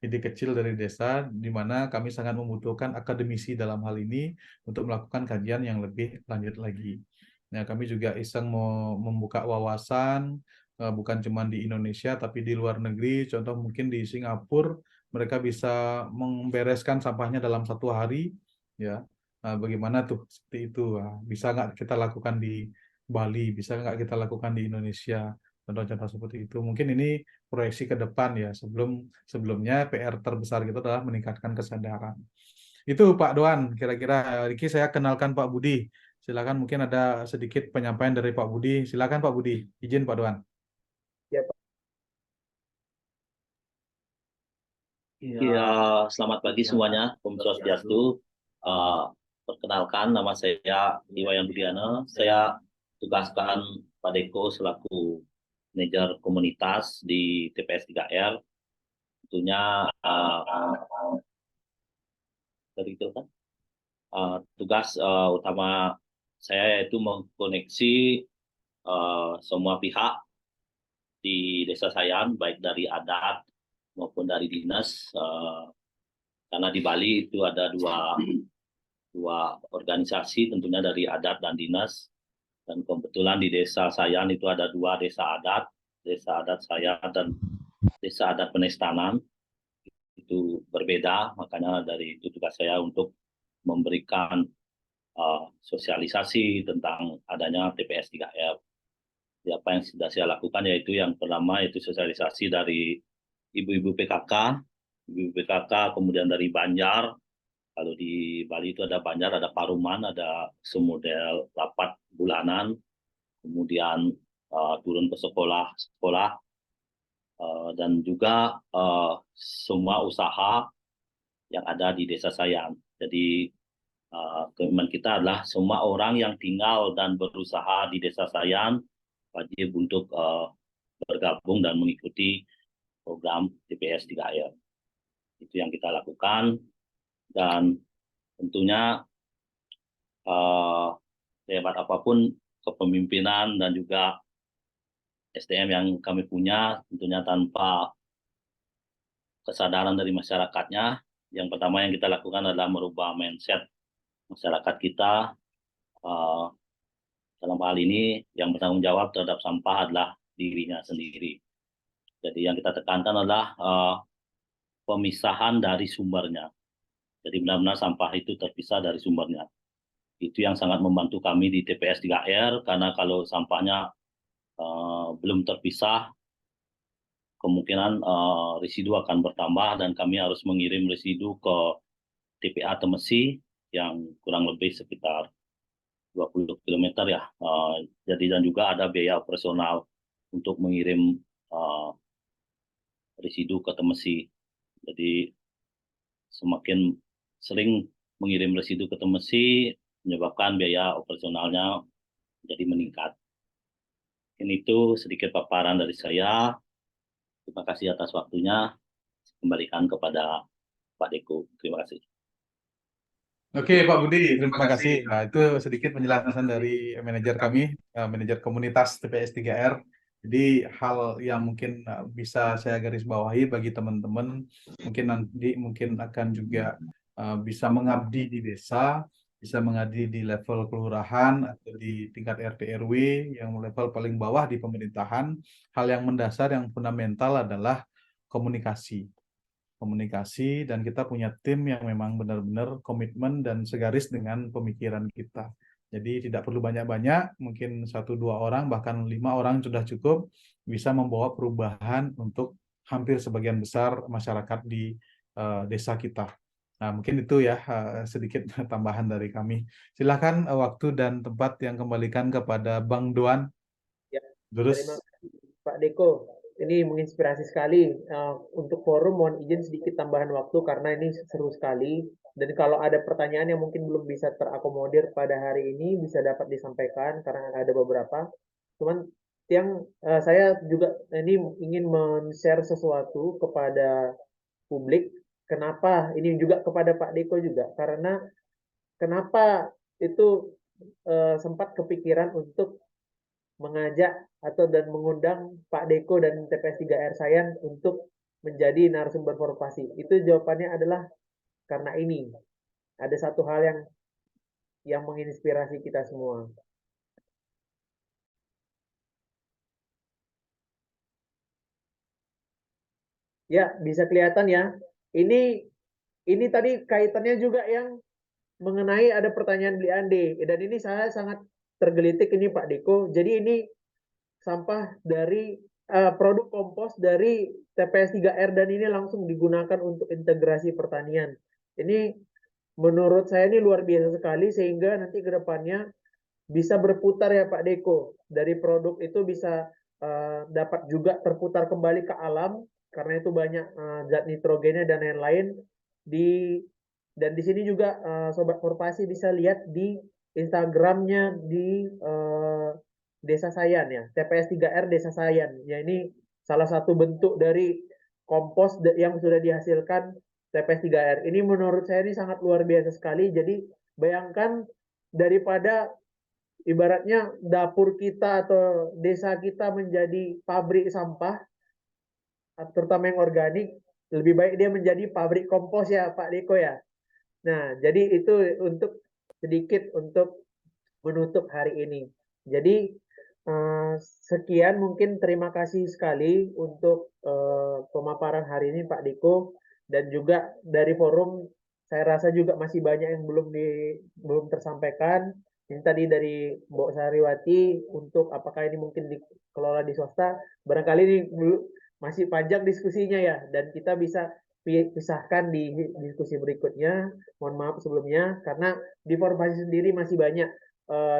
ide kecil dari desa, di mana kami sangat membutuhkan akademisi dalam hal ini untuk melakukan kajian yang lebih lanjut lagi. Nah, kami juga iseng mau membuka wawasan, bukan cuma di Indonesia tapi di luar negeri. Contoh mungkin di Singapura mereka bisa membereskan sampahnya dalam 1 hari, ya. Nah, bagaimana tuh seperti itu? Nah, bisa nggak kita lakukan di Bali? Bisa nggak kita lakukan di Indonesia? Contoh-contoh seperti itu. Mungkin ini proyeksi ke depan ya. Sebelumnya PR terbesar kita adalah meningkatkan kesadaran. Itu Pak Doan. Kira-kira Riki, saya kenalkan Pak Budi. Silakan, mungkin ada sedikit penyampaian dari Pak Budi. Silakan Pak Budi. Izin Pak Doan. Ya Pak. Ya, selamat pagi semuanya. Om Swastiastu. Perkenalkan, nama saya Iwayan Budiana. Saya tugaskan Pak Deko selaku manajer komunitas di TPS 3R. Tentunya dari itu kan tugas utama saya yaitu mengkoneksi semua pihak di Desa Sayan, baik dari adat maupun dari dinas, karena di Bali itu ada dua organisasi, tentunya dari adat dan dinas, dan kebetulan di Desa Sayan itu ada 2 desa adat Sayan dan desa adat Penestanan, itu berbeda. Makanya dari itu tugas saya untuk memberikan sosialisasi tentang adanya TPS 3R. Apa yang sudah saya lakukan yaitu yang pertama yaitu sosialisasi dari ibu-ibu PKK, kemudian dari Banjar. Kalau di Bali itu ada Banjar, ada Paruman, ada semodel rapat bulanan, kemudian turun ke sekolah, dan juga semua usaha yang ada di Desa Sayan. Jadi keinginan kita adalah semua orang yang tinggal dan berusaha di Desa Sayan wajib untuk bergabung dan mengikuti program TPS 3R. Itu yang kita lakukan, dan tentunya sehebat apapun kepemimpinan dan juga SDM yang kami punya, tentunya tanpa kesadaran dari masyarakatnya. Yang pertama yang kita lakukan adalah merubah mindset masyarakat kita. eh, Dalam hal ini yang bertanggung jawab terhadap sampah adalah dirinya sendiri. Jadi yang kita tekankan adalah pemisahan dari sumbernya. Jadi benar-benar sampah itu terpisah dari sumbernya. Itu yang sangat membantu kami di TPS 3R, karena kalau sampahnya belum terpisah, kemungkinan residu akan bertambah dan kami harus mengirim residu ke TPA Temesi yang kurang lebih sekitar 20 km ya. Jadi dan juga ada biaya operasional untuk mengirim residu ke Temesi. Jadi semakin sering mengirim residu ke Temesi menyebabkan biaya operasionalnya jadi meningkat. Ini itu sedikit paparan dari saya. Terima kasih atas waktunya. Kembalikan kepada Pak Deko. Terima kasih. Oke, Pak Budi, terima kasih. Nah, itu sedikit penjelasan dari manajer kami, manajer komunitas TPS 3R. Jadi hal yang mungkin bisa saya garis bawahi bagi teman-teman, mungkin nanti akan juga bisa mengabdi di desa, bisa mengabdi di level kelurahan atau di tingkat RT RW yang level paling bawah di pemerintahan. Hal yang mendasar, yang fundamental adalah komunikasi, dan kita punya tim yang memang benar-benar komitmen dan segaris dengan pemikiran kita. Jadi tidak perlu banyak-banyak, mungkin 1-2 orang, bahkan 5 orang sudah cukup, bisa membawa perubahan untuk hampir sebagian besar masyarakat di desa kita. Nah, mungkin itu ya sedikit tambahan dari kami. Silakan waktu dan tempat yang kembalikan kepada Bang Doan. Ya, Terus. terima kasih Pak Deko. Ini menginspirasi sekali. Untuk forum mohon izin sedikit tambahan waktu karena ini seru sekali. Dan kalau ada pertanyaan yang mungkin belum bisa terakomodir pada hari ini bisa dapat disampaikan karena ada beberapa. Cuman yang saya juga ini ingin men-share sesuatu kepada publik. Kenapa? Ini juga kepada Pak Deko juga. Karena kenapa itu sempat kepikiran untuk mengajak atau dan mengundang Pak Deko dan TPS 3R Sayan untuk menjadi narasumber Forpasi. Itu jawabannya adalah karena ini. Ada satu hal yang menginspirasi kita semua. Ya, bisa kelihatan ya. Ini tadi kaitannya juga yang mengenai ada pertanyaan Beli Ande. Dan ini saya sangat tergelitik ini Pak Deko. Jadi ini sampah dari produk kompos dari TPS 3R dan ini langsung digunakan untuk integrasi pertanian. Ini menurut saya ini luar biasa sekali sehingga nanti ke depannya bisa berputar ya Pak Deko. Dari produk itu bisa dapat juga terputar kembali ke alam karena itu banyak zat nitrogennya dan lain-lain dan di sini juga Sobat Korpasi bisa lihat di Instagramnya di Desa Sayan ya, TPS 3R Desa Sayan. Ya ini salah satu bentuk dari kompos yang sudah dihasilkan TPS 3R. Ini menurut saya ini sangat luar biasa sekali. Jadi bayangkan daripada ibaratnya dapur kita atau desa kita menjadi pabrik sampah, terutama yang organik, lebih baik dia menjadi pabrik kompos ya Pak Deko ya. Nah, jadi itu untuk sedikit untuk menutup hari ini. Jadi sekian mungkin terima kasih sekali untuk pemaparan hari ini Pak Diko dan juga dari forum saya rasa juga masih banyak yang belum tersampaikan. Ini tadi dari Mbok Sariwati untuk apakah ini mungkin dikelola di swasta. Barangkali ini masih panjang diskusinya ya dan kita bisa pisahkan di diskusi berikutnya. Mohon maaf sebelumnya karena di Forpasi sendiri masih banyak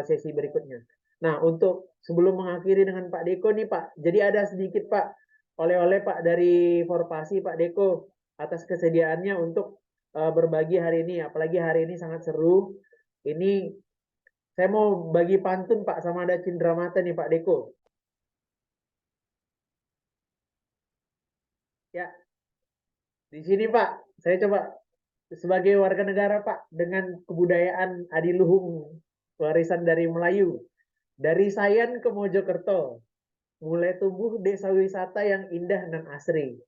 sesi berikutnya. Nah, untuk sebelum mengakhiri dengan Pak Deko nih Pak, jadi ada sedikit Pak oleh-oleh Pak dari Forpasi Pak Deko atas kesediaannya untuk berbagi hari ini, apalagi hari ini sangat seru. Ini saya mau bagi pantun Pak sama ada Cindramata nih Pak Deko. Ya, di sini Pak, saya coba sebagai warga negara Pak dengan kebudayaan adiluhung warisan dari Melayu. Dari Sayan ke Mojokerto, mulai tumbuh desa wisata yang indah dan asri.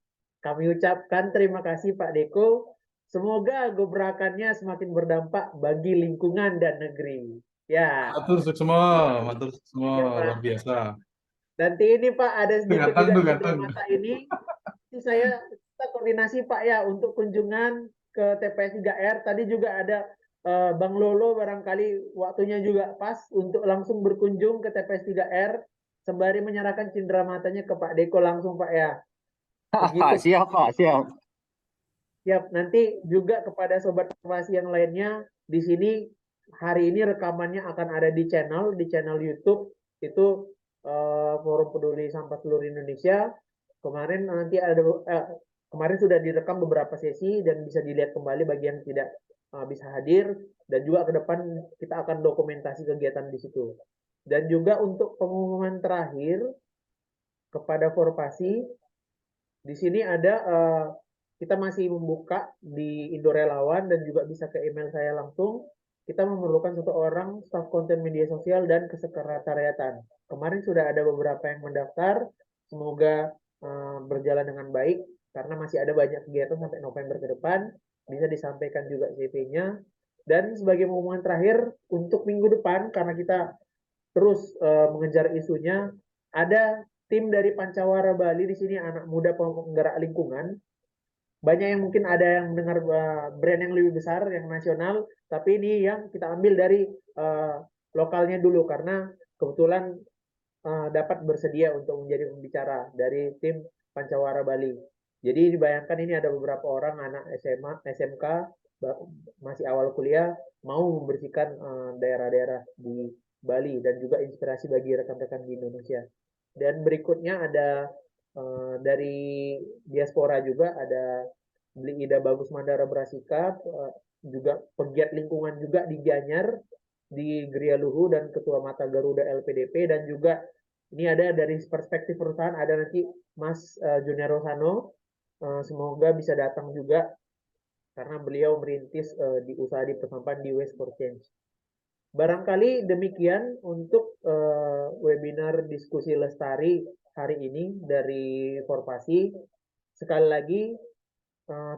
Kami ucapkan terima kasih Pak Deko. Semoga gebrakannya semakin berdampak bagi lingkungan dan negeri. Ya, Matur semua, ya Pak. luar biasa. Nanti ini Pak ada sedikit Ganteng juga tuh, cindera ganteng. mata ini. Ini kita koordinasi Pak ya untuk kunjungan ke TPS 3R. Tadi juga ada Bang Lolo barangkali waktunya juga pas untuk langsung berkunjung ke TPS 3R sembari menyerahkan cindera matanya ke Pak Deko langsung Pak ya. Begitu. Siap, Pak, siap. Siap. Nanti juga kepada sobat informasi yang lainnya di sini hari ini rekamannya akan ada di channel YouTube itu Forum Peduli Sampah Seluruh Indonesia. Kemarin nanti kemarin sudah direkam beberapa sesi dan bisa dilihat kembali bagi yang tidak bisa hadir dan juga ke depan kita akan dokumentasi kegiatan di situ. Dan juga untuk pengumuman terakhir kepada Forpasi di sini ada kita masih membuka di Indo Relawan dan juga bisa ke email saya langsung. Kita memerlukan satu orang staf konten media sosial dan kesekretariatan. Kemarin sudah ada beberapa yang mendaftar. Semoga berjalan dengan baik karena masih ada banyak kegiatan sampai November ke depan. Bisa disampaikan juga CV-nya. Dan sebagai pengumuman terakhir untuk minggu depan karena kita terus mengejar isunya, ada tim dari Pancawara Bali di sini anak muda penggerak lingkungan. Banyak yang mungkin ada yang mendengar brand yang lebih besar, yang nasional, tapi ini yang kita ambil dari lokalnya dulu karena kebetulan dapat bersedia untuk menjadi pembicara dari tim Pancawara Bali. Jadi dibayangkan ini ada beberapa orang anak SMA, SMK, masih awal kuliah, mau membersihkan daerah-daerah di Bali dan juga inspirasi bagi rekan-rekan di Indonesia. Dan berikutnya ada dari diaspora juga ada Beli Ida Bagus Mandara Berasika, juga pegiat lingkungan juga di Gianyar, di Gria Luhu dan Ketua Mata Garuda LPDP dan juga ini ada dari perspektif perusahaan ada nanti Mas Junior Rosano, semoga bisa datang juga karena beliau merintis di usaha di persampahan di Waste for Change. Barangkali demikian untuk webinar diskusi lestari hari ini dari Forpasi. Sekali lagi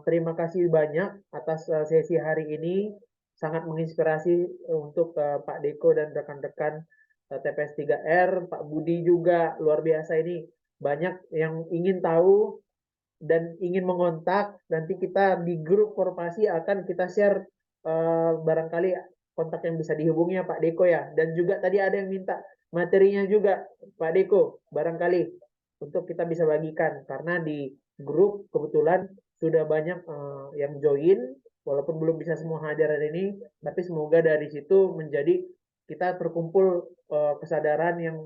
terima kasih banyak atas sesi hari ini. Sangat menginspirasi untuk Pak Deko dan rekan-rekan TPS 3R, Pak Budi juga luar biasa ini. Banyak yang ingin tahu dan ingin mengontak. Nanti kita di grup Forpasi akan kita share barangkali kontak yang bisa dihubungi ya Pak Deko ya. Dan juga tadi ada yang minta materinya juga Pak Deko barangkali untuk kita bisa bagikan karena di grup kebetulan sudah banyak yang join walaupun belum bisa semua hadir hari ini tapi semoga dari situ menjadi kita terkumpul kesadaran yang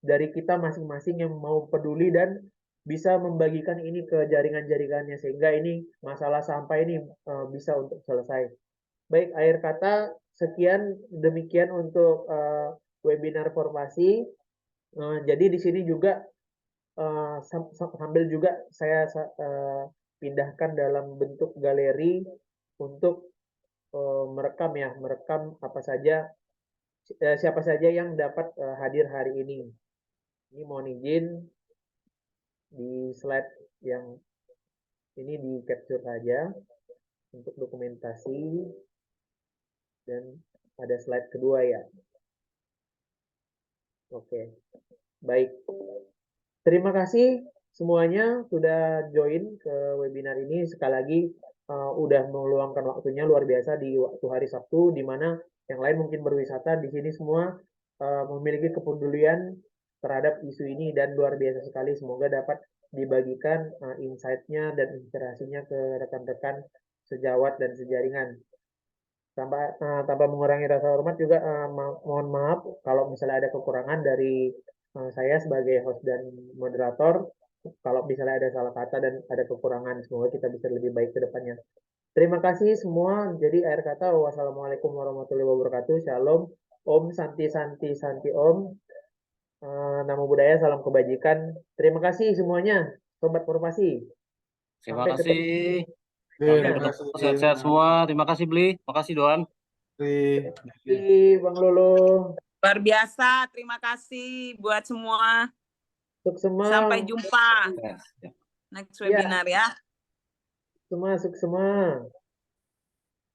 dari kita masing-masing yang mau peduli dan bisa membagikan ini ke jaringan-jaringannya sehingga ini masalah sampah ini bisa untuk selesai. Baik, akhir kata sekian demikian untuk webinar Forpasi. Jadi di sini juga sambil juga saya pindahkan dalam bentuk galeri untuk merekam apa saja siapa saja yang dapat hadir hari ini. Ini mohon izin di slide yang ini di capture saja untuk dokumentasi dan ada slide kedua ya. Oke, baik. Terima kasih semuanya sudah join ke webinar ini. Sekali lagi udah meluangkan waktunya luar biasa di waktu hari Sabtu, di mana yang lain mungkin berwisata. Di sini semua memiliki kepedulian terhadap isu ini dan luar biasa sekali. Semoga dapat dibagikan insight-nya dan inspirasinya ke rekan-rekan sejawat dan sejaringan. Tanpa mengurangi rasa hormat juga mohon maaf kalau misalnya ada kekurangan dari saya sebagai host dan moderator. Kalau misalnya ada salah kata dan ada kekurangan, semoga kita bisa lebih baik ke depannya. Terima kasih semua. Jadi akhir kata, wassalamualaikum warahmatullahi wabarakatuh. Shalom. Om Santi Santi Santi Om. Namo Buddhaya, salam kebajikan. Terima kasih semuanya, Sobat Formasi. Terima Sampai ketemu. kasih. Terima Sampai kasih. ketemu. Sehat-sehat semua. Terima kasih, Bli. Terima kasih, Doan. kasih. Terima kasih Bang Lolo. Luar biasa. Terima kasih buat semua. Sukses semua. Sampai jumpa Yes. next Ya. webinar ya. Sukses semua.